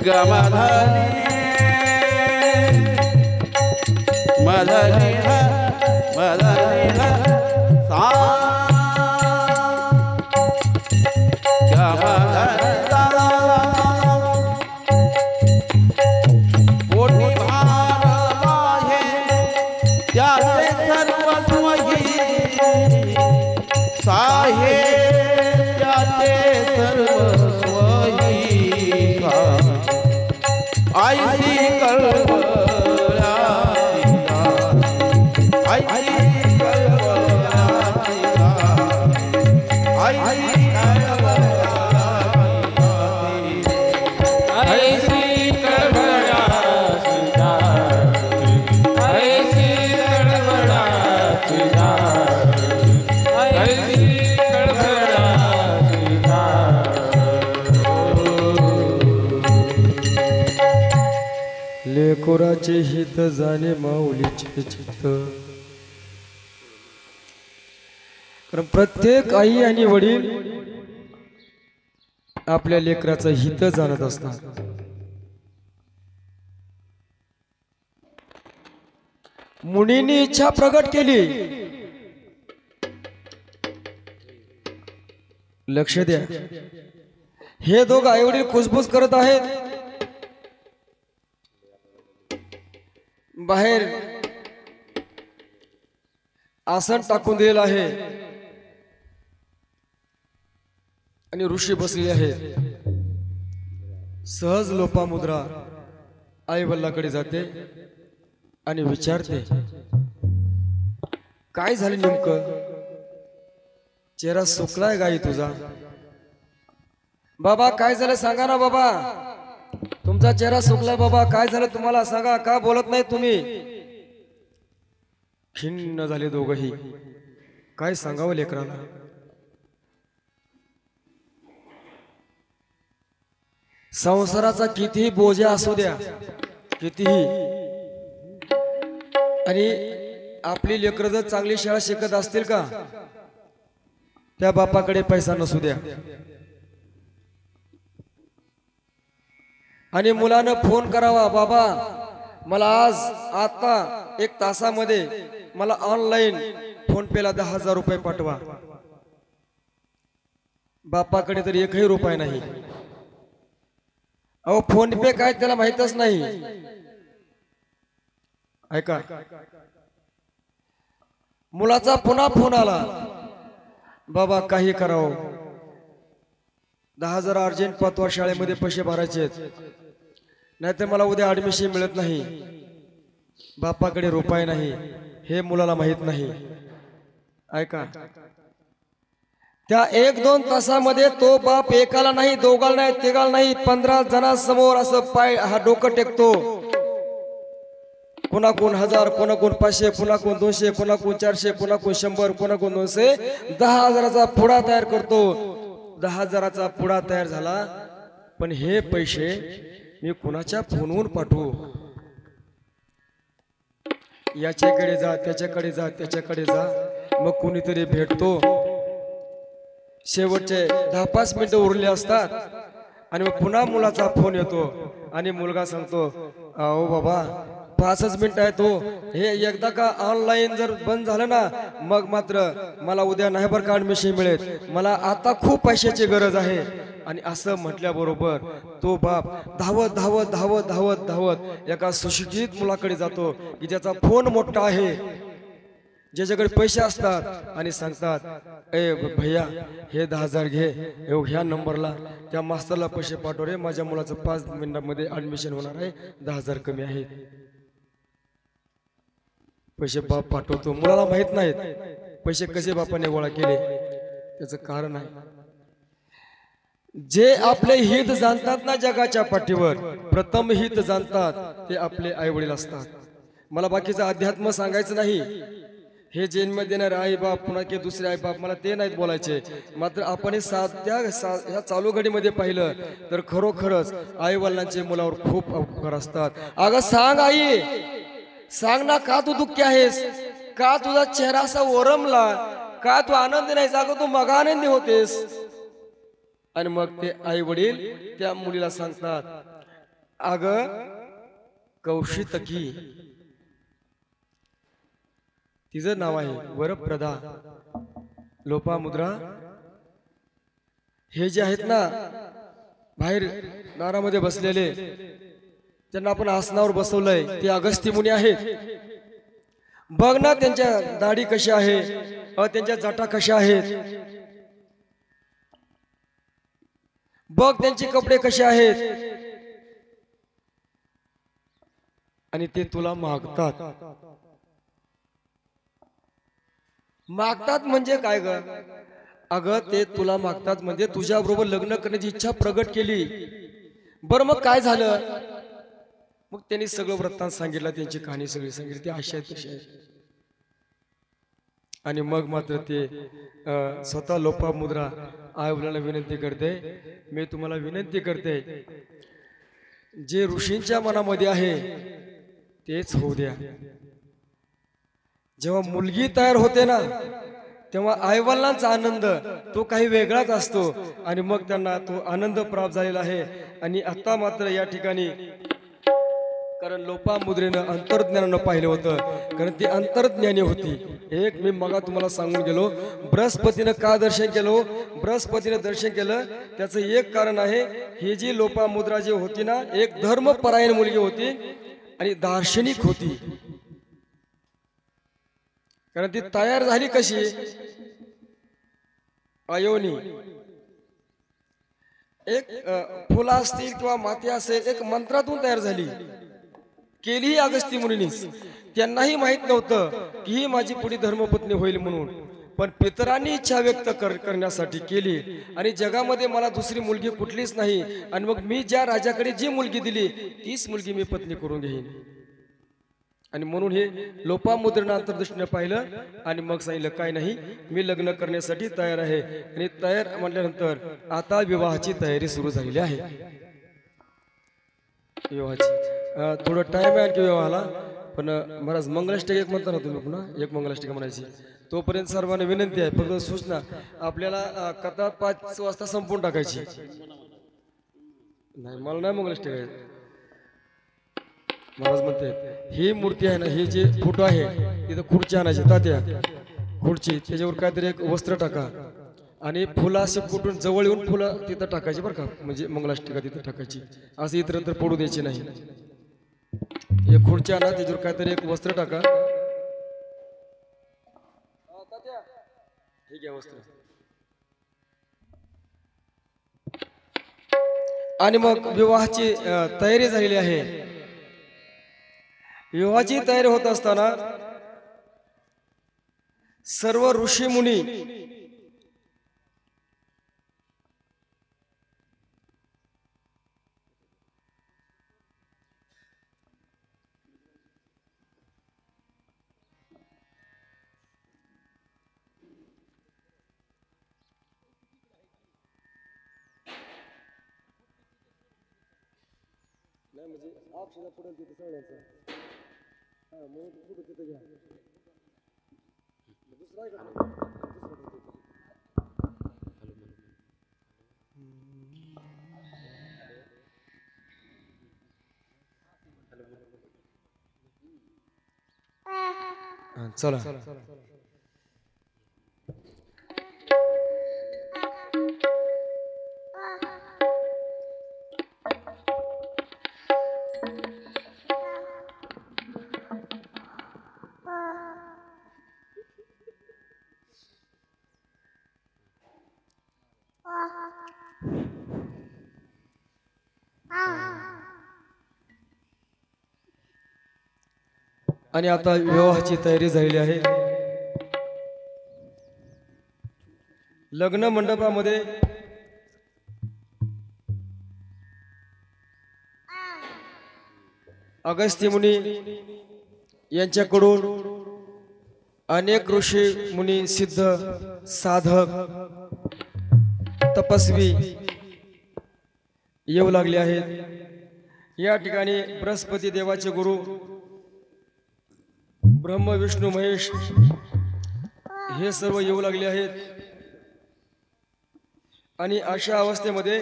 गमधनी मधनी मधनी सा कोटी भार आहे त्याचे सर्वस्वही साहे त्याचे सर्वस्वही आईसी कळवळा आईसी कळवळा आईसी ऐसी कळवळा तुझा ऐसी कळवळा तुझा ऐसी कळवळा तुझा लेकोराचे हित जाणे माऊलीचे चित्त. कारण प्रत्येक आई आणि वडील आपल्या लेकराचं हित जाणत असतात. मुनींनी इच्छा प्रगट केली. लक्ष द्या, हे दोघ आई वडील कुजबुज करत आहेत. बाहेर आसन टाकून दिलेलं आहे आणि ऋषी बसलेले आहेत. सहज लोपामुद्रा आई वल्लाकडे जाते आणि विचारते, काय झालं नेमकं? चेहरा सुकलाय गाई तुझा? बाबा काय झालं सांगा ना बाबा, तुमचा चेहरा सुकलाय बाबा, काय झालं तुम्हाला सांगा, का बोलत नाही तुम्ही? खिन्न झाले दोघही. काय सांगावं लेकराला? संसाराचा कितीही बोजा असू द्या, कितीही, आणि आपली लेकरं जर चांगली शाळा शिकत असतील का, त्या बापाकडे पैसा नसू द्या, आणि मुलानं फोन करावा, बाबा मला आज आता 1 तासामध्ये मला ऑनलाईन फोन पेला 10,000 रुपये पाठवा. बापाकडे तर 1ही रुपया नाही. अहो फोन पे काय त्याला माहितच नाही. ऐका, मुलाचा पुन्हा फोन आला, बाबा काही करावं, 10,000 अर्जंट पाठवा, शाळेमध्ये पैसे भरायचे आहेत, नाहीतर मला उद्या ऍडमिशन मिळत नाही. बापाकडे रुपये नाही, हे मुलाला माहित नाही. ऐका, त्या 1-2 तासामध्ये तो बाप एकाला नाही, दोघाला नाही, तिघाला नाही, 15 जणांसमोर असं पाय हा डोकं टेकतो. कोणाकोण 1000, कोणाकोण 500, कोणाकोण 200, कोणाकोण 400, कोणाकोण 100, कोणाकोण 200, 10,000चा पुडा तयार करतो. 10,000चा पुडा तयार झाला, पण हे पैसे मी कुणाच्या फोनवरून पाठवू? याच्याकडे जा, त्याच्याकडे जा, त्याच्याकडे जा, मग कोणीतरी भेटतो. शेवटचे 10-5 मिनिटं उरले असतात आणि मग पुन्हा मुलाचा फोन येतो आणि मुलगा सांगतो, अहो बाबा 5च मिनिटं आहे, तो हे एकदा का ऑनलाईन जर बंद झालं ना, मग मात्र मला उद्या नाही बरं का ऍडमिशन मिळेल, मला आता खूप पैशाची गरज आहे. आणि असं म्हटल्याबरोबर तो बाप धावत धावत धावत धावत धावत एका सुशिक्षित मुलाकडे जातो की ज्याचा फोन मोठा आहे, ज्याच्याकडे पैसे असतात, आणि सांगतात, ए भैया हे 10,000 घे, ह्या नंबरला त्या मास्तरला पैसे पाठव रे, माझ्या मुलाचं 5 मिनिटांमध्ये ऍडमिशन होणार आहे, 10,000 कमी आहेत. पैसे बाप पाठवतो. मुलाला माहित नाहीत पैसे कसे बापाने गोळा केले. त्याचं कारण आहे, जे आपले हित जाणतात ना जगाच्या पाठीवर, प्रथम हित जाणतात ते आपले आई वडील असतात. मला बाकीचं अध्यात्म सांगायचं नाही. हे जन्म देणारे आई बाप, पुन्हा की दुसरे आई बाप, मला ते नाहीत बोलायचे. मात्र आपण ह्या चालू घडीमध्ये पाहिलं तर खरोखरच आई वडिलांचे मुलावर खूप उपकार असतात. अगं सांग आई, सांग ना, का तू दुःखी आहेस? का तुझा चेहरा असा ओरमला? का तू आनंदी नाहीस? अगं तू मग आनंदी होतेस. आणि मग ते आई वडील त्या मुलीला सांगतात, अग कौशितकी तिचं नाव आहे वरप्रदा लोपामुद्रा. हे जे आहेत ना बाहेर दारामध्ये बसलेले त्यांना आपण आसनावर बसवलंय ते अगस्त्य मुनी आहेत. बघ ना त्यांच्या दाढी कशी आहे, त्यांच्या जटा कशा आहेत, बघ त्यांचे कपडे कसे आहेत. आणि ते तुला मागतात. मागतात म्हणजे काय ग? अगं ते तुला मागतात म्हणजे तुझ्या बरोबर लग्न करण्याची इच्छा प्रगट केली. बरं मग काय झालं? मग त्यांनी सगळं वृत्तांत सांगितलं, त्यांची कहाणी सगळी सांगितली. ते अशा आहेत तशा आहेत. आणि मग मात्र ते स्वतः लोपामुद्रा आई वडिलांना विनंती करते, मी तुम्हाला विनंती करते जे ऋषींच्या मनामध्ये आहे तेच होऊ द्या. जेव्हा मुलगी तयार होते ना तेव्हा आईवडिलांचा आनंद तो काही वेगळाच असतो. आणि मग त्यांना तो आनंद प्राप्त झालेला आहे. आणि आता मात्र या ठिकाणी कारण लोपामुद्रेनं अंतर्ज्ञानानं पाहिलं होतं, कारण ती अंतर्ज्ञानी होती. एक मी मगा तुम्हाला सांगून गेलो, बृहस्पतीनं का दर्शन केलं? बृहस्पतीनं दर्शन केलं त्याचं एक कारण आहे, ही जी लोपामुद्रा जी होती ना एक धर्मपरायण मुलगी होती आणि दार्शनिक होती. कारण ती तयार झाली कशी? अयोनी एक फुलं असतील किंवा माती असेल एक मंत्रातून तयार झाली. केली अगस्त्य मुनींनीच. त्यांनाही माहित नव्हतं की ही माझी पुढे धर्मपत्नी होईल म्हणून, पण पितरांनी इच्छा व्यक्त करण्यासाठी केली. आणि जगामध्ये मला दुसरी मुलगी कुठलीच नाही आणि मग मी ज्या राजाकडे जी मुलगी दिली तीच मुलगी मी पत्नी करून घेईन. आणि म्हणून हे लोपामुद्रेनं अंतर्दृष्टीने पाहिलं आणि मग सांगितलं काय नाही मी लग्न करण्यासाठी तयार आहे. आणि तयार म्हटल्यानंतर आता विवाहाची तयारी सुरू झालेली आहे. विवाहाची थोडं टाइम आहे आणखी विवाहाला, पण महाराज मंगलाष्टक एक म्हणता ना तुम्ही, पुन्हा एक मंगलाष्टिका म्हणायची. तोपर्यंत सर्वांना विनंती आहे, फक्त सूचना आपल्याला कथा 5 वाजता संपवून टाकायची. नाही मला नाही मंगलाष्टिका आहे. महाराज म्हणते ही मूर्ती आहे ना, हे जे फोटो आहे तिथं खुर्ची आणायची, तात्या खुर्ची त्याच्यावर काहीतरी एक वस्त्र टाका आणि फुलं असे कुठून जवळ येऊन फुलं तिथं टाकायची बरं का, म्हणजे मंगलाष्टिका तिथं टाकायची, असं इतरत्र पडू द्यायची नाही. एक खुर्ची आणा त्याच्यावर काहीतरी एक वस्त्र टाका. ठीक आहे वस्त्र. आणि मग विवाहाची तयारी झालेली आहे. विवाहाची तयारी होत असताना सर्व ऋषी मुनी चला आणि आता विवाहाची तयारी झालेली आहे. लग्न मंडपामध्ये अगस्त्य मुनी यांच्याकडून अनेक ऋषी मुनी सिद्ध साधक तपस्वी येऊ लागले आहेत. या ठिकाणी बृहस्पती देवाचे गुरु ब्रह्म विष्णू महेश हे सर्व येऊ लागले आहेत. आणि अशा अवस्थेमध्ये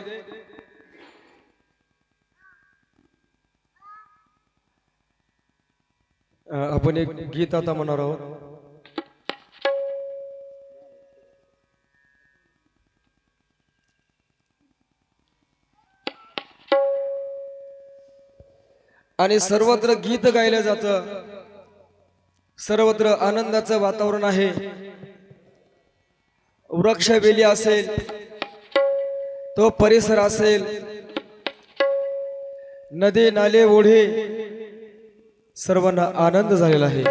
आपण एक गीत आता म्हणणार आहोत. आणि सर्वत्र गीत गायलं जातं, सर्वत्र आनंदाचं वातावरण आहे. वृक्षवेली असेल, तो परिसर असेल, नदी नाले ओढे, सर्वांना आनंद झालेला आहे.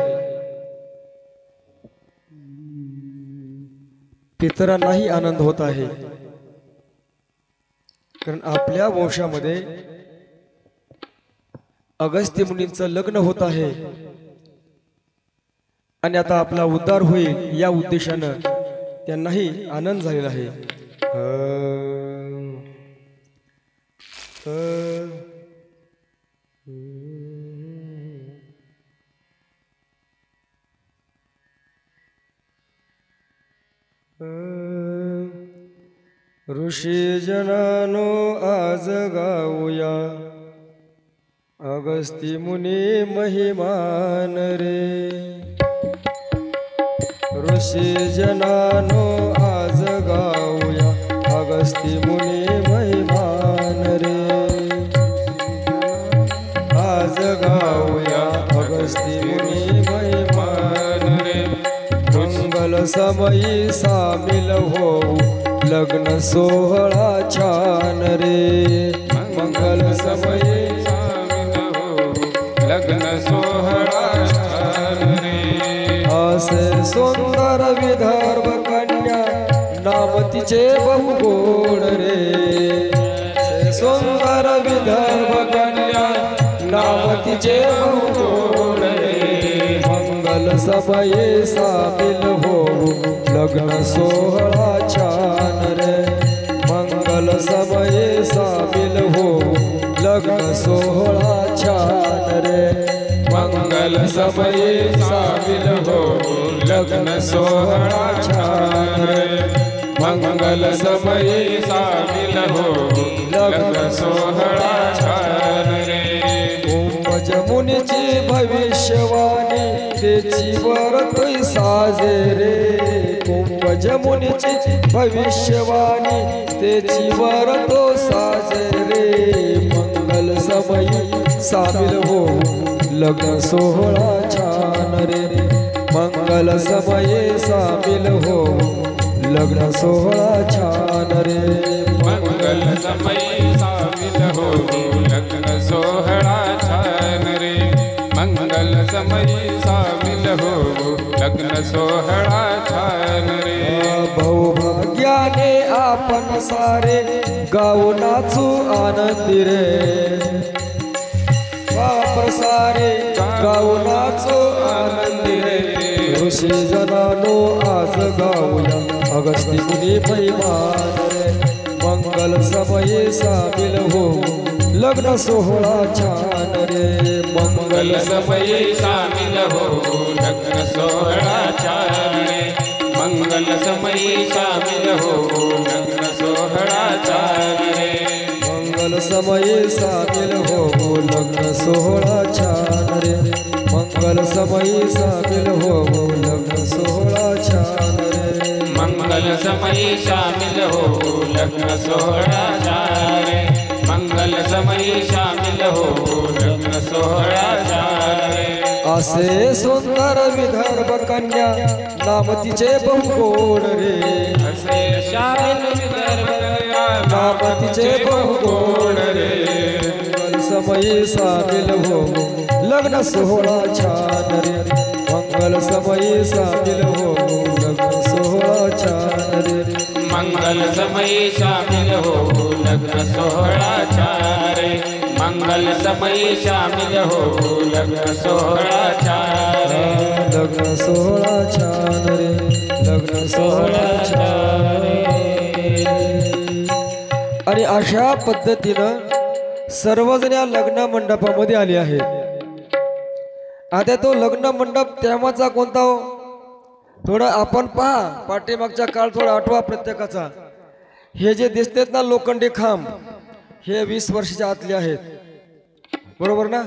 पितरांनाही आनंद होत आहे, कारण आपल्या वंशामध्ये अगस्त्य मुनींचं लग्न होत आहे आणि आता आपला उद्धार होईल या उद्देशानं त्यांनाही आनंद झालेला आहे. ऋषी जनानो आज गाऊया अगस्ती मुनी महिमान रे. ऋषी जनानो आज गाऊया अगस्ती मुनी महिमान रे. आज गाऊया अगस्ती मुनी महिमान रे. मंगल समयी सामील होऊ लग्न सोहळा छान रे. मंगल समयी लग्न सोहळा छान रे. असे सुंदर विदर्भ कन्या नाम तिचे बहुगोड रे. असे सुंदर विदर्भ कन्या नाम तिचे बहुगोड रे. मंगल सभये सामील होऊ लग्न सोहळा छान रे. मंगल सभये सामील होऊ लग्न सोहळा छान रे. मंगल समयी सामील हो लग्न सोहळा छान रे. मंगल समयी सामील हो लग्न सोहळा छान रे. कुंभज मुनीची भविष्यवाणी त्याची वरतोय साजे रे. कुंभज मुनीची भविष्यवाणी त्याची वरतो साजे रे. मंगल समयी सामील हो लग्न सोहळा छान रे. मंगल समये सामील हो लग्न सोहळा छान रे. मंगल समयी सामील हो लग्न सोहळा छान रे. मंगल समयी सामील हो लग्न सोहळा छान रे. भाग्याने आपण सारे गाऊ नाचू आनंदी रे. बाप सारे गाऊ नाचू आनंदी रे. ऋषी जनानो आज गाऊया अगस्ती मुनी महिमान रे. मंगल समये सामील हो लग्न सोहळा छान रे. मंगल समयी सामील हो लग्न सोहळा छान रे. मंगल समयी सामील हो लग्न सोहळा छान रे. मंगल समये सामील हो लग्न सोहळा छान रे. मंगल समये सामील हो लग्न सोहळा छान रे. मंगल समयी सामील हो लग्न सोहळा छान रे. मंगल समयी सामील हो लग्न सोहळा छान रे. असे सुंदर विदर्भ कन्या नाम तिचे बहुगोड रे. असे सामील विदर्भ नाम तिचे बहुगोड रे. मंगल समये सामील हो लग्न सोहळा छान रे. मंगल समये सामील हो लग्न सोहळा छान रे. मंगल समयी सामील हो लग्न सोहळा छान रे. मंगल समयी सामील हो लग्न सोहळा छान रे. लग्न सोहळा छान रे. लग्न सोहळा छान रे. आणि अशा पद्धतीनं सर्वजण या लग्न मंडपामध्ये आले आहेत. आता तो लग्न मंडप तेव्हाचा कोणता हो? थोडं आपण पहा, पाठीमागचा काळ थोडा आठवा प्रत्येकाचा. हे जे दिसतात ना लोखंडी खांब, हे 20 वर्षाच्या आतले आहेत, बरोबर ना?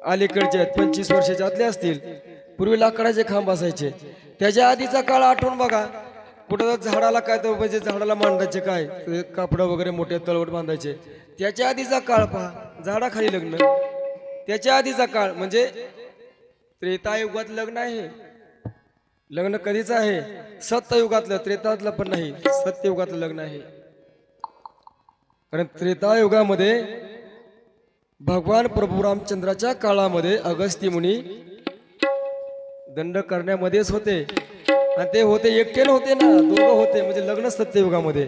अलीकडचे आहेत 25 वर्षाचे आतले असतील. पूर्वी लाकडाचे खांब असायचे. त्याच्या आधीचा काळ आठवून बघा. कुठं झाडाला काय तर म्हणजे झाडाला मांडायचे काय कापड वगैरे मोठे तळवट बांधायचे. त्याच्या आधीचा काळ पहा, झाडाखाली लग्न. त्याच्या आधीचा काळ म्हणजे त्रेतायुगात लग्न आहे. लग्न कधीच आहे? सत्ययुगातलं, त्रेतातलं पण नाही, सत्ययुगातलं लग्न आहे. कारण त्रेतायुगामध्ये भगवान प्रभू रामचंद्राच्या काळामध्ये अगस्ती मुनी दंड करण्यामध्येच होते. आणि ते होते एकटे नव्हते ना, दोघं होते. म्हणजे लग्न सत्ययुगामध्ये.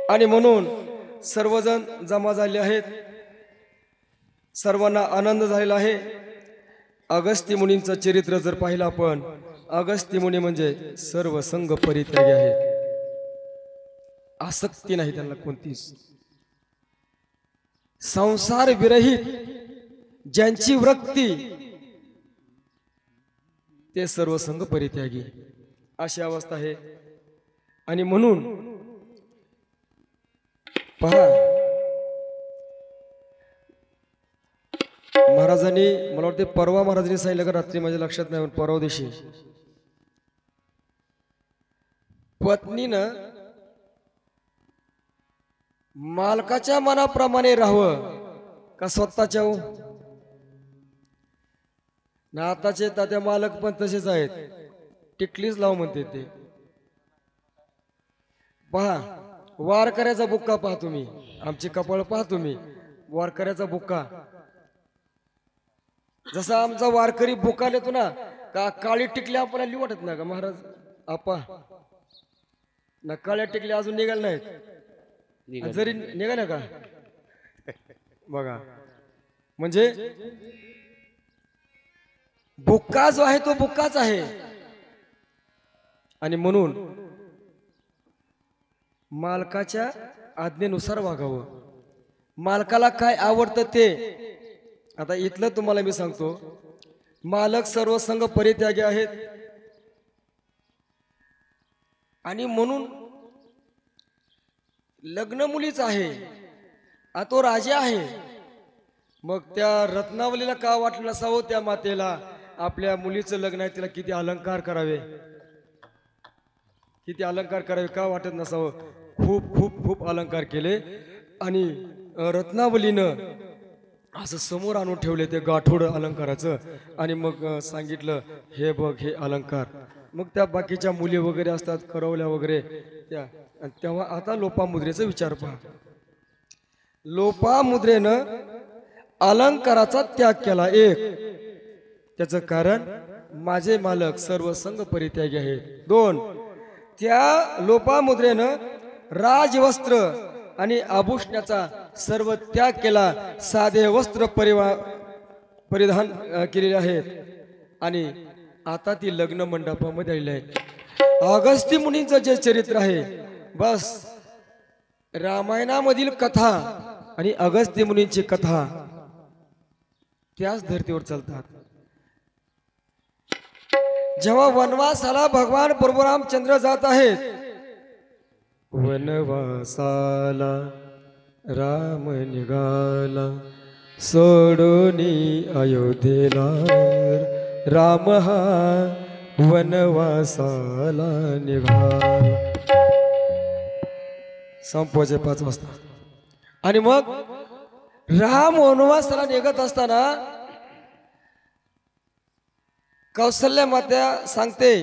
आणि म्हणून सर्वजण जमा झाले आहेत. सर्वांना आनंद झालेला आहे. अगस्ती मुनींचं चरित्र जर पाहिलं आपण, अगस्ती मुनी म्हणजे सर्व संघ परित्यागी आहेत. आसक्ती नाही त्यांना कोणतीच. संसार विरहित ज्यांची वृत्ती ते सर्व संघ परित्यागी अशी अवस्था आहे. आणि म्हणून पहा, महाराजांनी, मला वाटते परवा महाराजांनी सांगितलं का रात्री, माझ्या लक्षात नाही, परवा दिवशी पत्नीनं मालकाच्या मनाप्रमाणे राहावं का स्वतःच्या ना. आताचे तात्या मालक पण तसेच आहेत. टिकलीच लाव म्हणते ते. पहा वारकऱ्याचा बुक्का पहा तुम्ही, आमची कपाळ पहा तुम्ही. वारकऱ्याचा बुक्का जसा आमचा वारकरी बुक्का देतो ना, का काळी टिकली आपल्याला लिहू वाटत ना का महाराज आपा ना. काळ्या टिकल्या अजून निघाल नाहीत, जरी निघाल्या का बघा. म्हणजे बुक्का जो आहे तो बुक्काच आहे. आणि म्हणून मालकाच्या आज्ञेनुसार वागावं. मालकाला काय आवडतं ते. आता इथलं तुम्हाला मी सांगतो, मालक सर्व संघ परित्यागी आहेत. आणि म्हणून लग्न मुलीच आहे, तो राजा आहे. मग त्या रत्नावलीला का वाटलं नसावं त्या मातेला आपल्या मुलीचं लग्न आहे, तिला किती अलंकार करावे, किती अलंकार करावे का वाटत नसावं. खूप खूप खूप अलंकार केले. आणि रत्नावलीनं असं समोर आणून ठेवले ते गाठोड अलंकाराचं. आणि मग सांगितलं हे बघ हे अलंकार. मग त्या बाकीच्या मुली वगैरे असतात करवल्या वगैरे त्या. तेव्हा आता लोपामुद्रेचा विचार पहा. लोपामुद्रेनं अलंकाराचा त्याग केला. एक त्याचं कारण माझे मालक सर्व संघ परित्यागी आहेत. दोन, त्या लोपामुद्रेनं राजवस्त्र आणि आभूषणाचा सर्व त्याग केला. साधे वस्त्र परिधान केलेले आहेत. आणि आता ती लग्न मंडपामध्ये आलेली आहे. अगस्ती मुनींचं जे चरित्र आहे, बस रामायणामधील कथा आणि अगस्ती मुनींची कथा त्याच धर्तीवर चालतात. जेव्हा वनवासाला भगवान प्रभू रामचंद्र जात आहेत, वनवासाला राम निघाला सोडूनी अयोध्येला. राम हा वनवासाला निघाला. संपवायचे 5 वाजता. आणि मग राम वनवासाला निघत असताना कौशल्य माता सांगते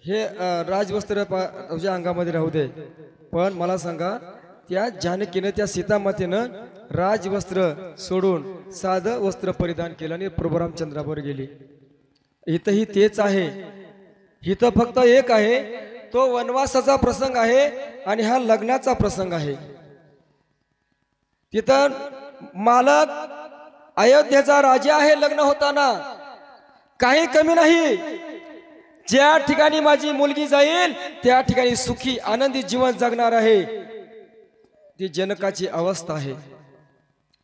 हे राजवस्त्र तुझ्या अंगामध्ये राहू दे. पण मला सांगा, त्या जानकीनं, त्या सीतामातेनं राजवस्त्र सोडून साधं वस्त्र परिधान केलं आणि प्रभू रामचंद्रावर गेली. इथंही तेच आहे. इथं फक्त एक आहे, तो वनवासाचा प्रसंग आहे आणि हा लग्नाचा प्रसंग आहे. तिथं मालक अयोध्येचा राजा आहे. लग्न होताना काही कमी नाही. ज्या ठिकाणी माझी मुलगी जाईल त्या ठिकाणी सुखी आनंदी जीवन जगणार आहे. ती जनकाची अवस्था आहे.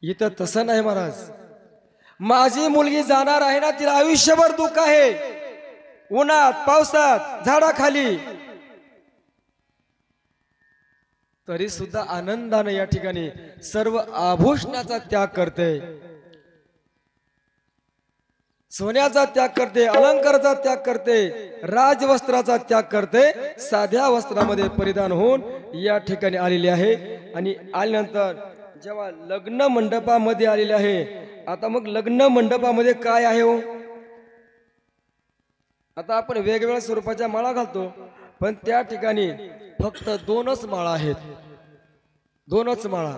इथं तसं नाही महाराज. माझी मुलगी जाणार आहे ना, तिला आयुष्यभर दुःख आहे. उन्हात पावसात झाडाखाली तरी सुद्धा आनंदाने या ठिकाणी सर्व आभूषणाचा त्याग करते, सोन्याचा त्याग करते, अलंकाराचा त्याग करते, राजवस्त्राचा त्याग करते, साध्या वस्त्रामध्ये परिधान होऊन या ठिकाणी आलेली आहे. आणि आल्यानंतर जेव्हा लग्न मंडपामध्ये आलेले आहे, आता मग लग्न मंडपामध्ये काय आहे हो? आता आपण वेगवेगळ्या स्वरूपाच्या माळा घालतो, पण त्या ठिकाणी फक्त 2च माळा आहेत, 2च माळा.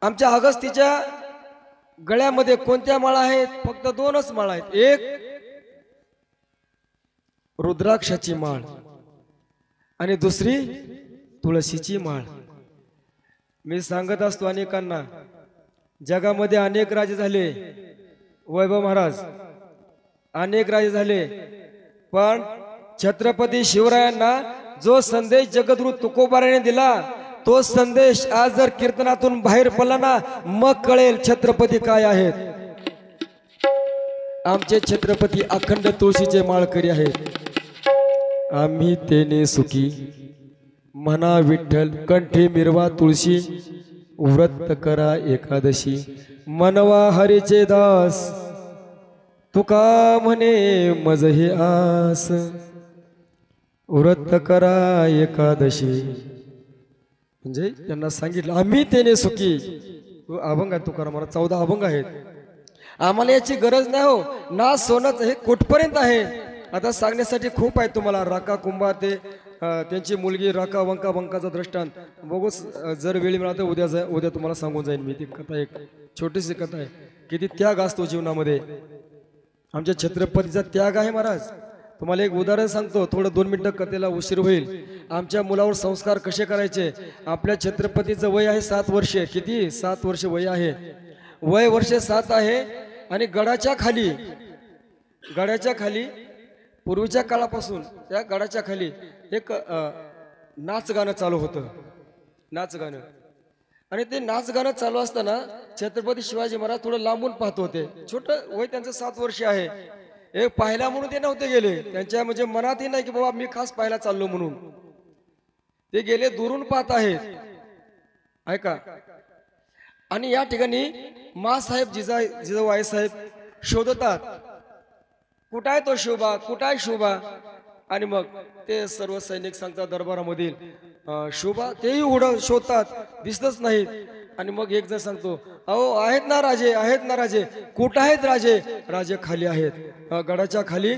आमच्या अगस्तीच्या गळ्यामध्ये कोणत्या माळा आहेत? फक्त 2च माळा आहेत. एक रुद्राक्षाची माळ आणि दुसरी तुळशीची माळ. मी सांगत असतो अनेकांना, जगामध्ये अनेक राजे झाले, वैभव महाराज अनेक राजे झाले, पण छत्रपती शिवरायांना जो संदेश जगद्गुरु तुकोबाराने दिला, तो संदेश आज जर कीर्तनातून बाहेर पडला ना, मग कळेल छत्रपती काय आहेत. आमचे छत्रपती अखंड तुळशीचे माळकरी आहेत. आम्ही तेने सुखी म्हणा विठ्ठल, कंठी मिरवा तुळशी, व्रत करा एकादशी, मनवा हरीचे दास, तुका म्हणे मज हे आस, व्रत करा एकादशी. म्हणजे त्यांना सांगितलं आम्ही तेने सुखी. तो अभंग आहे तुकाराम महाराज, 14 अभंग आहेत. आम्हाला याची गरज नाही हो, ना सोनच हे कुठपर्यंत आहे. आता सांगण्यासाठी खूप आहे तुम्हाला. राका कुंभा ते त्यांची मुलगी राका वंका, वंकाचा दृष्टांत बघूच, जर वेळ मिळाला तर उद्या तुम्हाला सांगून जाईन मी ती कथा. एक छोटीशी कथा आहे, किती त्याग असतो जीवनामध्ये. आमच्या छत्रपतीचा त्याग आहे महाराज. तुम्हाला एक उदाहरण सांगतो, थोडं 2 मिनिटं कथेला उशीर होईल. आमच्या मुलावर संस्कार कसे करायचे. आपल्या छत्रपतीचं वय आहे 7 वर्षे. किती? 7 वर्ष वय आहे. वय वर्ष 7 आहे. आणि गडाच्या खाली पूर्वीच्या काळापासून त्या गडाच्या खाली एक नाच गाणं चालू होतं, नाच गाणं. आणि ते नाच गाणं चालू असताना छत्रपती शिवाजी महाराज थोडं लांबून पाहत होते. छोटं वय त्यांचं 7 वर्ष आहे. एक पाहायला म्हणून ते नव्हते गेले, त्यांच्या म्हणजे मनातही नाही की बाबा मी खास पाहायला चाललो म्हणून. ते गेले, दुरून पाहत आहेत, ऐका. आणि या ठिकाणी मासाहेब जिजाऊ आईसाहेब शोधतात, कुठं आहे तो शोभा, कुठं आहे शोभा. आणि मग ते सर्व सैनिक सांगतात दरबारामधील शोभा, तेही शोधतात, दिसतच नाहीत. आणि मग एक जण सांगतो, अहो आहेत ना राजे, आहेत ना राजे. कुठं आहेत राजे? राजे खाली आहेत, गडाच्या खाली.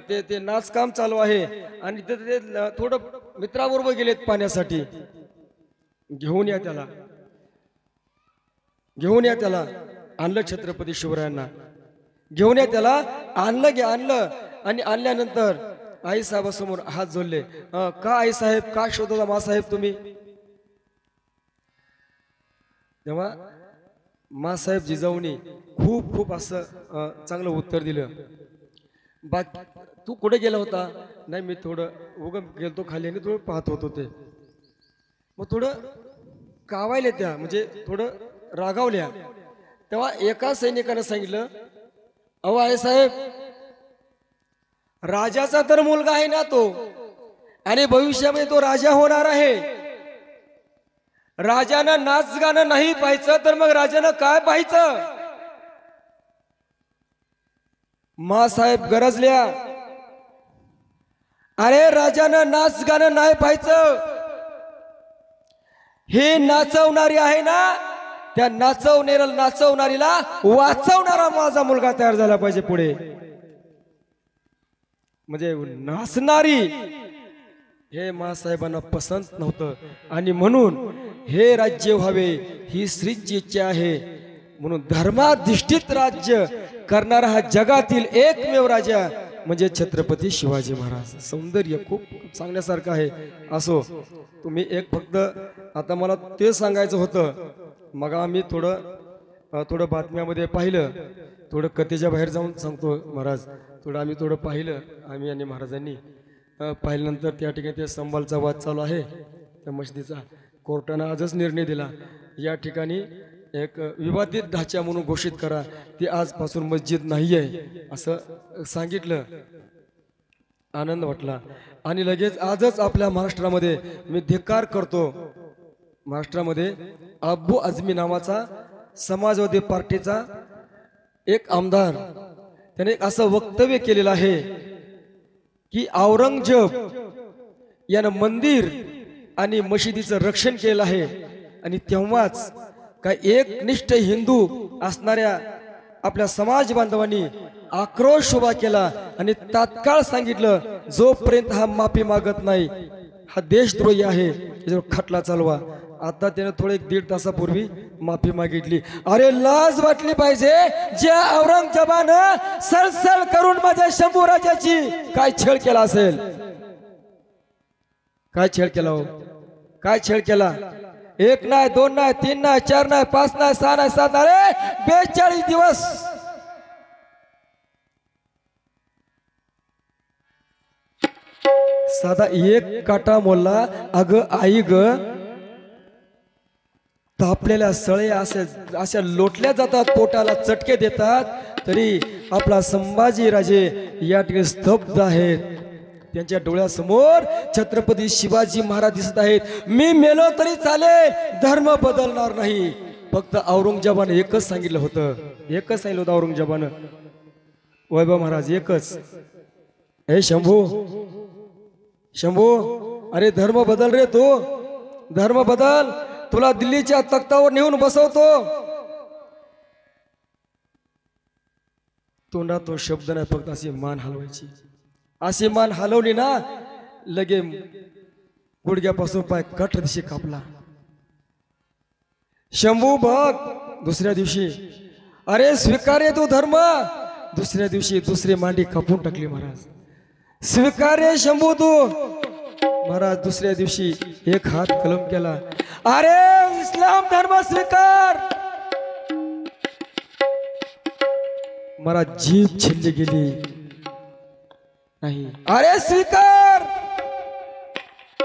ते नाच काम चालू आहे. आणि ते थोडं मित्राबरोबर गेलेत पाण्यासाठी. घेऊन या त्याला, घेऊन या त्याला. आणलं छत्रपती शिवरायांना, घेऊन या त्याला. आणलं. आणि आणल्यानंतर आई साहेबासमोर हात जोडले. का आई साहेब, का शोधता मासाहेब तुम्ही? तेव्हा मासाहेब जिजाऊनी खूप असं चांगलं उत्तर दिलं. बाकी तू कुठे गेला होता? नाही, मी थोडं गेलतो खाली आणि थोडं पाहत होतो. ते मग थोडं कावायले त्या, म्हणजे थोडं रागावल्या. तेव्हा एका सैनिकानं सांगितलं, अहो आई साहेब, राजाचा तर मुलगा आहे ना तो, आणि भविष्यामध्ये तो राजा होणार आहे. राजानं नाच गाणं नाही पाहायचं तर मग राजानं काय पाहायचं? मासाहेब गरजल्या, अरे राजानं नाच गाणं नाही पाहायचं, हे नाचवणारी आहे ना, त्या नाचवणारीला वाचवणारा माझा मुलगा तयार झाला पाहिजे पुढे. म्हणजे नाचणारी हे मासाहेबांना पसंत नव्हतं. आणि म्हणून हे राज्य व्हावे ही श्रींची इच्छा आहे. म्हणून धर्माधिष्ठित राज्य करणारा हा जगातील एकमेव राजा म्हणजे छत्रपती शिवाजी महाराज. सौंदर्य खूप सांगण्यासारखं आहे. असो, तुम्ही एक फक्त आता मला ते सांगायचं होतं. मग आम्ही थोडं बातम्यामध्ये पाहिलं, थोडं कथेच्या बाहेर जाऊन सांगतो महाराज. आम्ही थोडं पाहिलं, आम्ही आणि महाराजांनी पाहिल्यानंतर त्या ठिकाणी ते संभालचा वाद चालू आहे त्या मशिदीचा. कोर्टानं आजच निर्णय दिला, या ठिकाणी एक विवादित ढाचा म्हणून घोषित करा, ती आजपासून मस्जिद नाही आहे असं सांगितलं. आनंद वाटला. आणि लगेच आजच आपल्या महाराष्ट्रामध्ये मी धिक्कार करतो, महाराष्ट्रामध्ये अब्बू आझमी नावाचा समाजवादी पार्टीचा एक आमदार त्याने एक असं वक्तव्य केलेलं आहे की औरंगजेब यानं मंदिर आणि मशिदीचं रक्षण केलं आहे. आणि तेव्हाच काय एकनिष्ठ हिंदू असणाऱ्या आपल्या समाज बांधवांनी आक्रोश उभा केला आणि तात्काळ सांगितलं, जोपर्यंत हा माफी मागत नाही हा देशद्रोही आहे, त्याच्यावर खटला चालवा. आता त्याने थोडे 1.5 तासापूर्वी माफी मागितली. अरे लाज वाटली पाहिजे ज्या औरंगजेबानं सळसळ करून माझ्या शंभू राजाची काय छळ केला असेल. काय छळ केला हो, काय छळ केला. 1 नाही 2 नाही 3 नाही 4 नाही 5 नाही 6 नाही 7 अरे 42 दिवस साधा एक काटा मोल्ला. अगं आई ग, तापलेल्या सळया अशा लोटल्या जातात, पोटाला चटके देतात, तरी आपला संभाजी राजे या ठिकाणी स्तब्ध आहेत. त्यांच्या डोळ्यासमोर छत्रपती शिवाजी महाराज दिसत आहेत. मी मेलो तरी चालेल, धर्म बदलणार नाही. फक्त औरंगजेबानं एकच सांगितलं होतं, एकच सांगितलं होतं औरंगजेबानं, वैभव महाराज एकच, हे शंभू शंभू अरे धर्म बदल रे, तू धर्म बदल, तुला दिल्लीच्या तख्तावर नेऊन बसवतो. तोंडात तो शब्द नाही, फक्त अशी मान हलवायची. अशी मान हलवली ना लगे गुडघ्यापासून पाय कठ दिशी कापला. शंभू बघ, दुसऱ्या दिवशी अरे स्वीकार्य तू धर्म, दुसऱ्या दिवशी दुसरी मांडी कापून टाकली महाराज. स्वीकार्य शंभू तू. महाराज दुसऱ्या दिवशी एक हात कलम केला, अरे इस्लाम धर्म स्वीकार. महाराज जीभ छिल्ली गेली नाही, अरे स्वीकार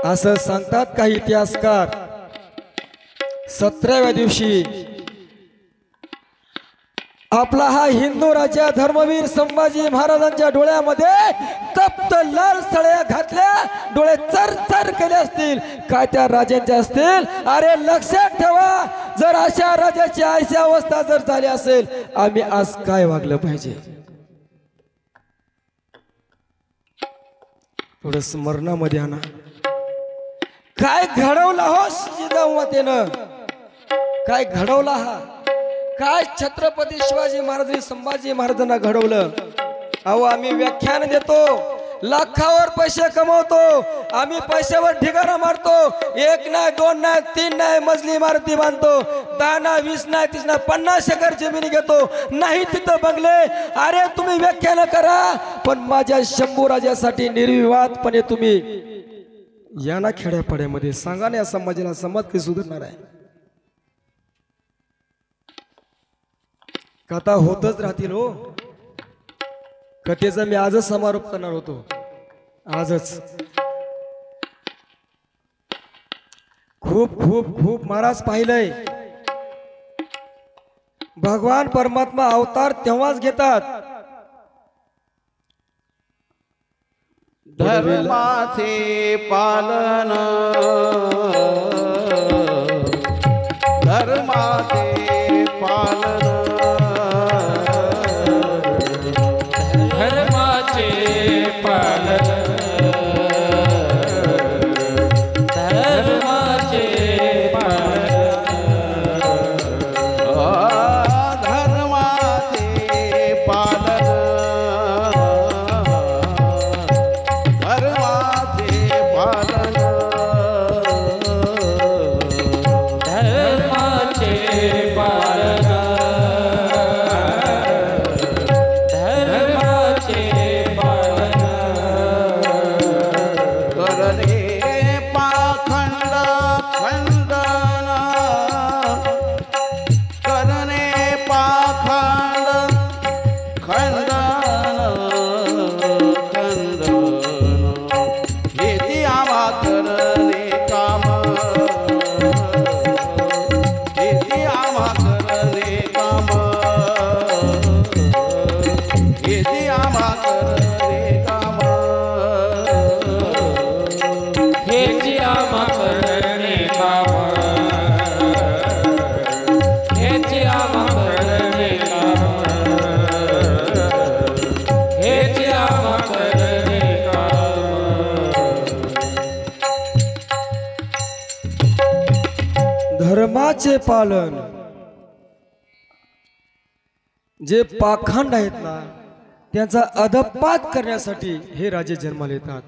असं सांगतात काही इतिहासकार. 17व्या दिवशी आपला हा हिंदू राजा धर्मवीर संभाजी महाराजांच्या डोळ्यामध्ये तप्त लाल सळया घातल्या, डोळे चरचर केले असतील, काय त्या राजांच्या असतील. अरे लक्षात ठेवा, जर अशा राजाची अशी अवस्था जर झाली असेल, आम्ही आज काय वागलं पाहिजे. थोडं स्मरणामध्ये आणा, काय घडवला हो जिजाऊमातेनं, काय घडवला हा, काय छत्रपती शिवाजी महाराजांनी संभाजी महाराजांना घडवलं. अहो आम्ही व्याख्यान देतो, लाखावर पैसे कमवतो, आम्ही पैशावर ढिगारा मारतो, 1 नाही 2 नाही 3 नाही मजली इमारती बांधतो, 10 नाही 20 नाही 30 नाही 50 एकर जमिनी घेतो, नाही तिथं बंगले. अरे तुम्ही व्याख्यान करा, पण माझ्या शंभू राजासाठी निर्विवादपणे तुम्ही या ना खेड्यापाड्यामध्ये सांगा ना, या समाजाला समाज काही सुधारणार आहे. कथा होतच राहतील हो. कथेचा मी आजच समारोप करणार होतो, आजच. खूप खूप खूप महाराज पाहिलंय, भगवान परमात्मा अवतार तेव्हाच घेतात धर्माचे पालन, धर्माचे पालन, धर्माचे पालन, धर्माचे पालन, धर्माचे पालन, धर्माचे पालन, धर्माचे पालन, जे पाखंड आहेत ना त्यांचा अधपात करण्यासाठी हे राजे जन्माला येतात.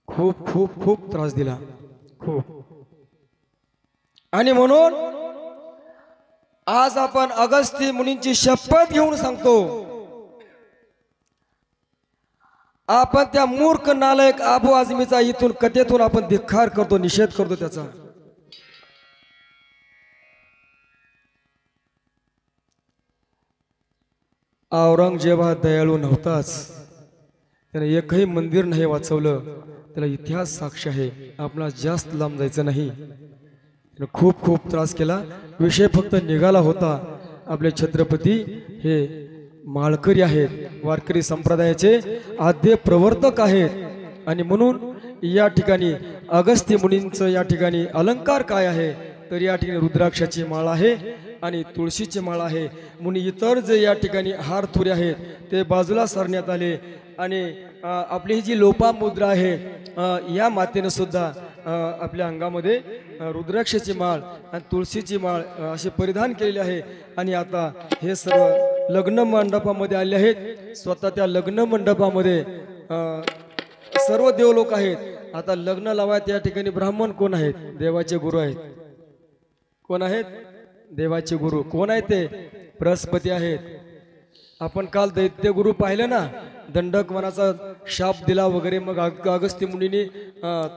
खूप खूप खूप त्रास दिला, खूप. आणि म्हणून आज आपण अगस्त्य मुनींची शपथ घेऊन सांगतो, आपण त्या मूर्ख नालायक अबू आझमीचा इथून कथेतून आपण धिक्कार करतो, निषेध करतो त्याचा. औरंगजेब हा दयाळू नव्हताच, त्याने एकही मंदिर नाही वाचवलं. त्याला इतिहास साक्ष आहे. आपला जास्त लांब जायचं नाही. त्याने खूप खूप त्रास केला. विषय फक्त निघाला होता. आपले छत्रपती हे माळकरी आहेत, वारकरी संप्रदायाचे आद्य प्रवर्तक आहेत. आणि म्हणून या ठिकाणी अगस्त्य मुनींचं या ठिकाणी अलंकार काय आहे तर या ठिकाणी रुद्राक्षाची माळ आहे आणि तुळशीची माळ आहे. म्हणून इतर जे या ठिकाणी हार तुरे आहेत ते बाजूला सरण्यात आले. आणि आपली ही जी लोपामुद्रा आहे या मातेनं सुद्धा आपल्या अंगामध्ये रुद्राक्षाची माळ आणि तुळशीची माळ असे परिधान केलेले आहे. आणि आता हे सर्व लग्न मंडपामध्ये आले आहेत. स्वतः त्या लग्न मंडपामध्ये सर्व देव लोक आहेत. आता लग्न लावायत या ठिकाणी ब्राह्मण कोण आहेत? देवाचे गुरु आहेत. कोण आहेत? देवाचे गुरु. कोण आहेत ते? बृहस्पती आहेत. आपण काल दैत्य गुरु पाहिलं ना, दंडकवनाचा शाप दिला वगैरे. मग अगस्त्य मुनीने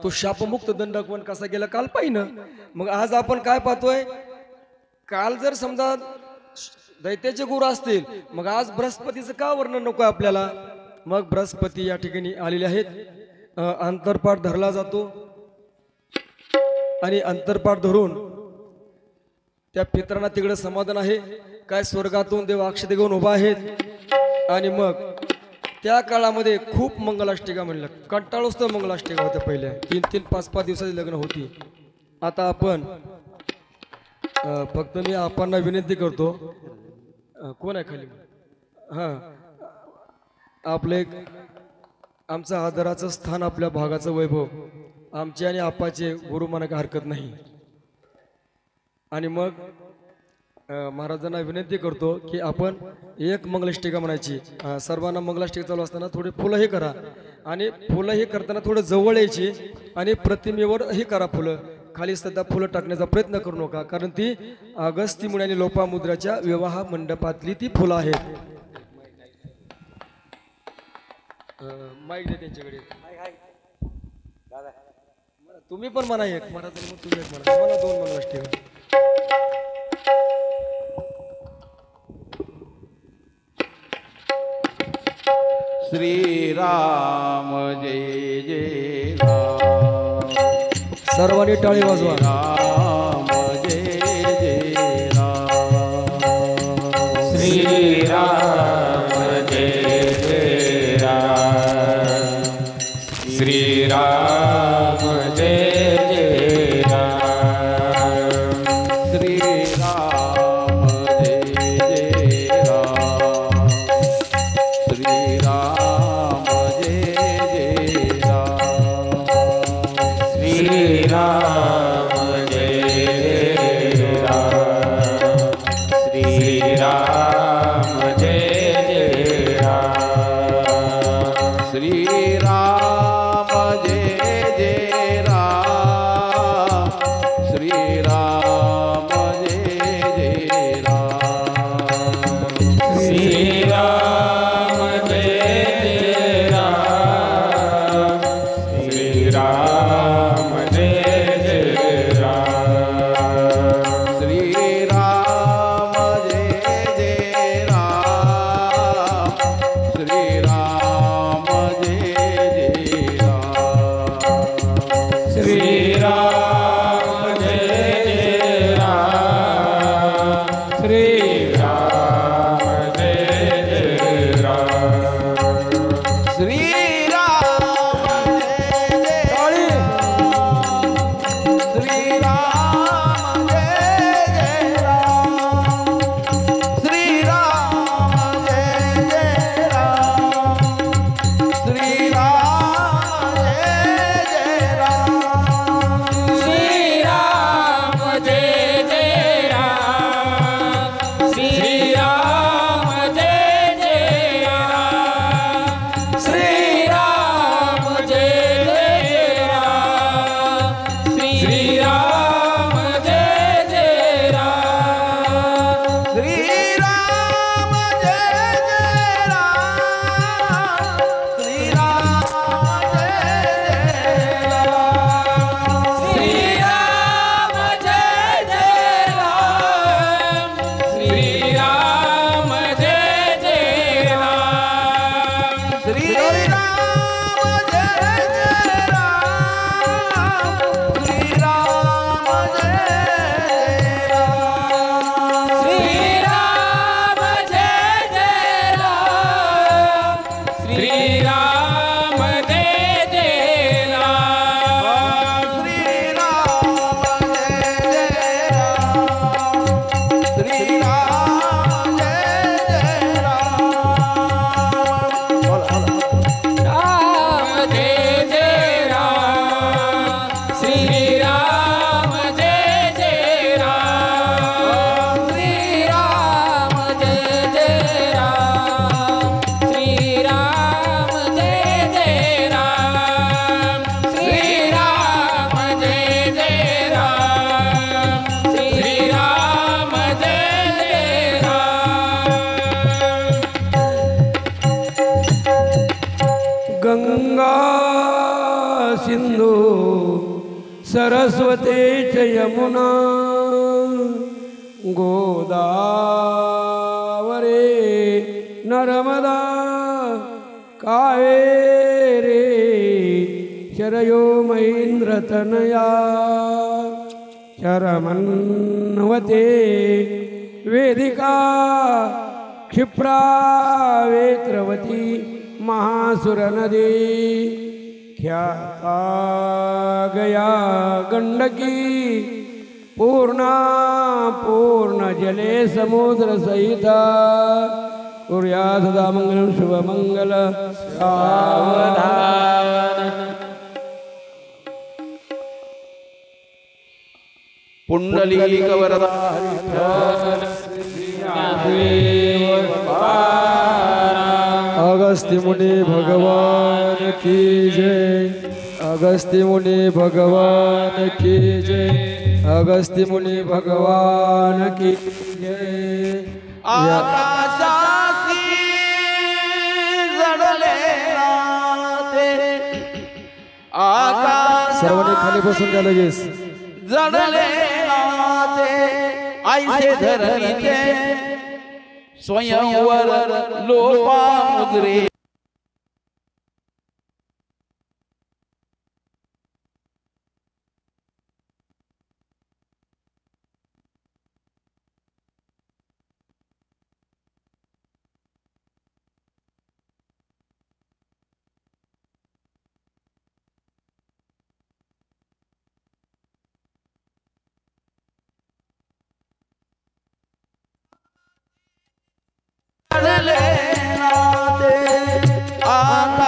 तो शापमुक्त दंडकवन कसा गेला काल पाहिलं. मग आज आपण काय पाहतोय? काल जर समजा दैत्याचे गुरु असतील मग आज बृहस्पतीचं का वर्णन नको आपल्याला? मग बृहस्पती या ठिकाणी आलेले आहेत. अंतरपाठ धरला जातो आणि अंतरपाठ धरून त्या पितरांना तिकडे समाधान आहे. काय स्वर्गातून देव अक्षते घेऊन उभा आहेत. आणि मग त्या काळामध्ये खूप मंगलाष्टिका म्हणलं, कंटाळूच तर मंगलाष्टिका होत्या. पहिल्या 3-3, 5-5 दिवसाची लग्न होती. आता आपण फक्त मी आपणला विनंती करतो, कोण आहे खाली? हां, आपलं एक आमचं आदराचं स्थान, आपल्या भागाचं वैभव, आमचे आणि आपाचे गुरु म्हणा काही हरकत नाही. आणि मग महाराजांना विनंती करतो की आपण एक मंगलाष्टिका म्हणायची. सर्वांना मंगलाष्टिका चालू असताना थोडे फुलं हे करा. आणि फुलं हे करताना थोडं जवळ यायची आणि प्रतिमेवर हे करा फुलं. खाली सध्या फुलं टाकण्याचा प्रयत्न करू नका, कारण ती अगस्त्य मुनी आणि लोपामुद्राच्या विवाह मंडपातली ती फुलं आहेत. माईक दे त्यांच्याकडे. तुम्ही पण म्हणा एक, महाराज तुम्ही एक म्हणा, मला 2 मंगलाष्टिका. श्रीराम जय जय राम. सर्वांनी टाळी वाजवा. राम जय जय राम. श्रीराम जय जय राम. श्रीराम जय जय राम. श्रीराम जय जय राम. श्रीराम जय जय राम. श्रीराम जय जय राम. श्रीराम जय जय राम. श्रीराम जय जय राम. श्रीराम जय जय राम. श्रीराम जय जय राम. श्रीराम जय जय सरस्वती च यमुना गोदावरी नर्मदा कावेरी शरयो महेन्द्रतनया शरमन्वते वेदिका क्षिप्रा वेत्रवती महासुरनदी ख्याता गया गंडकी पूर्णा पूर्ण जले समुद्र सहिता कुर्या सदा मंगलम शुभ मंगल सावधान। पुंडलीक वरदा अगस्त्य मुनि भगवान की जय। अगस्त्य मुनि भगवान की जय। अगस्त्य मुनि भगवान की जय। आकाशासी जडले राते आकाश सर्वांनी खाली बसून घ्या लगेच। जडले राते ऐसे धरणीचे स्वयंवर लोपामुद्रे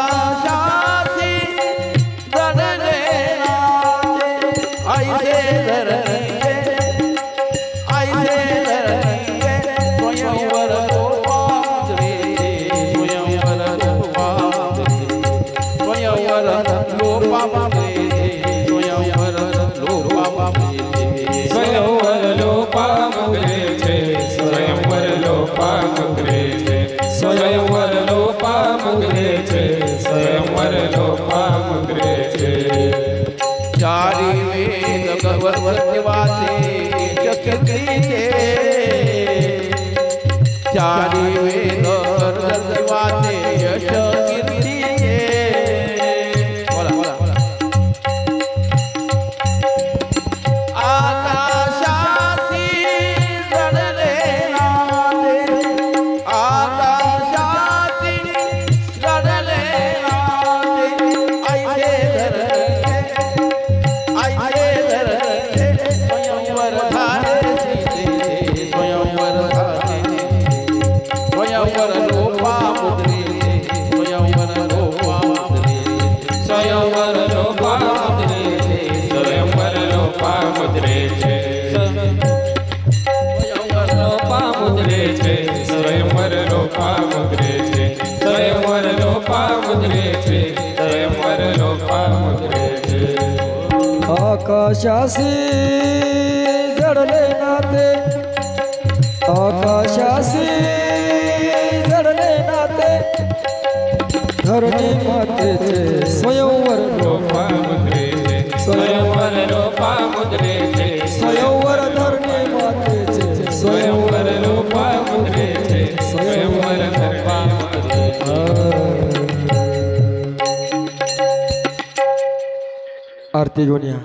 आकाशासी जडले राते ऐसे धरणीचे स्वयंवर लोपामुद्रे स्वयंवर लोपामुद्रे स्वयंवर लोपामुद्रे स्वयंवर लोपामुद्रे स्वयंवर लोपामुद्रे स्वयंवर लोपामुद्रे स्वयंवर लोपामुद्रे स्वयंवर लोपामुद्रे चारी वेद भगवत वाचे चक्रीचे चारी वेद भगवत वाचे यश कीर्तीचे बोला बोला आकाशासी जडले राते आकाशासी जडले राते ऐसे धरणीचे स्वयंवर धारे स्वयंवर धारे स्वयंवर लोपामुद्रे स्वयंवर लोपामुद्रे स्वयंवर लोपामुद्रे स्वयंवर लोपामुद्रे स्वयंवर लोपामुद्रे स्वयंवर लोपामुद्रे स्वयंवर लोपामुद्रे स्वयंवर लोपामुद्रे आकाशासी जडले नाते आकाशासी जडले नाते धरणी मातेचे स्वयंवर लोपामुद्रे स्वयंवर लोपामुद्रे स्वयंवर धरणी मातेचे स्वयंवर लोपामुद्रे स्वयंवर लोपामुद्रे आरती घेऊन या।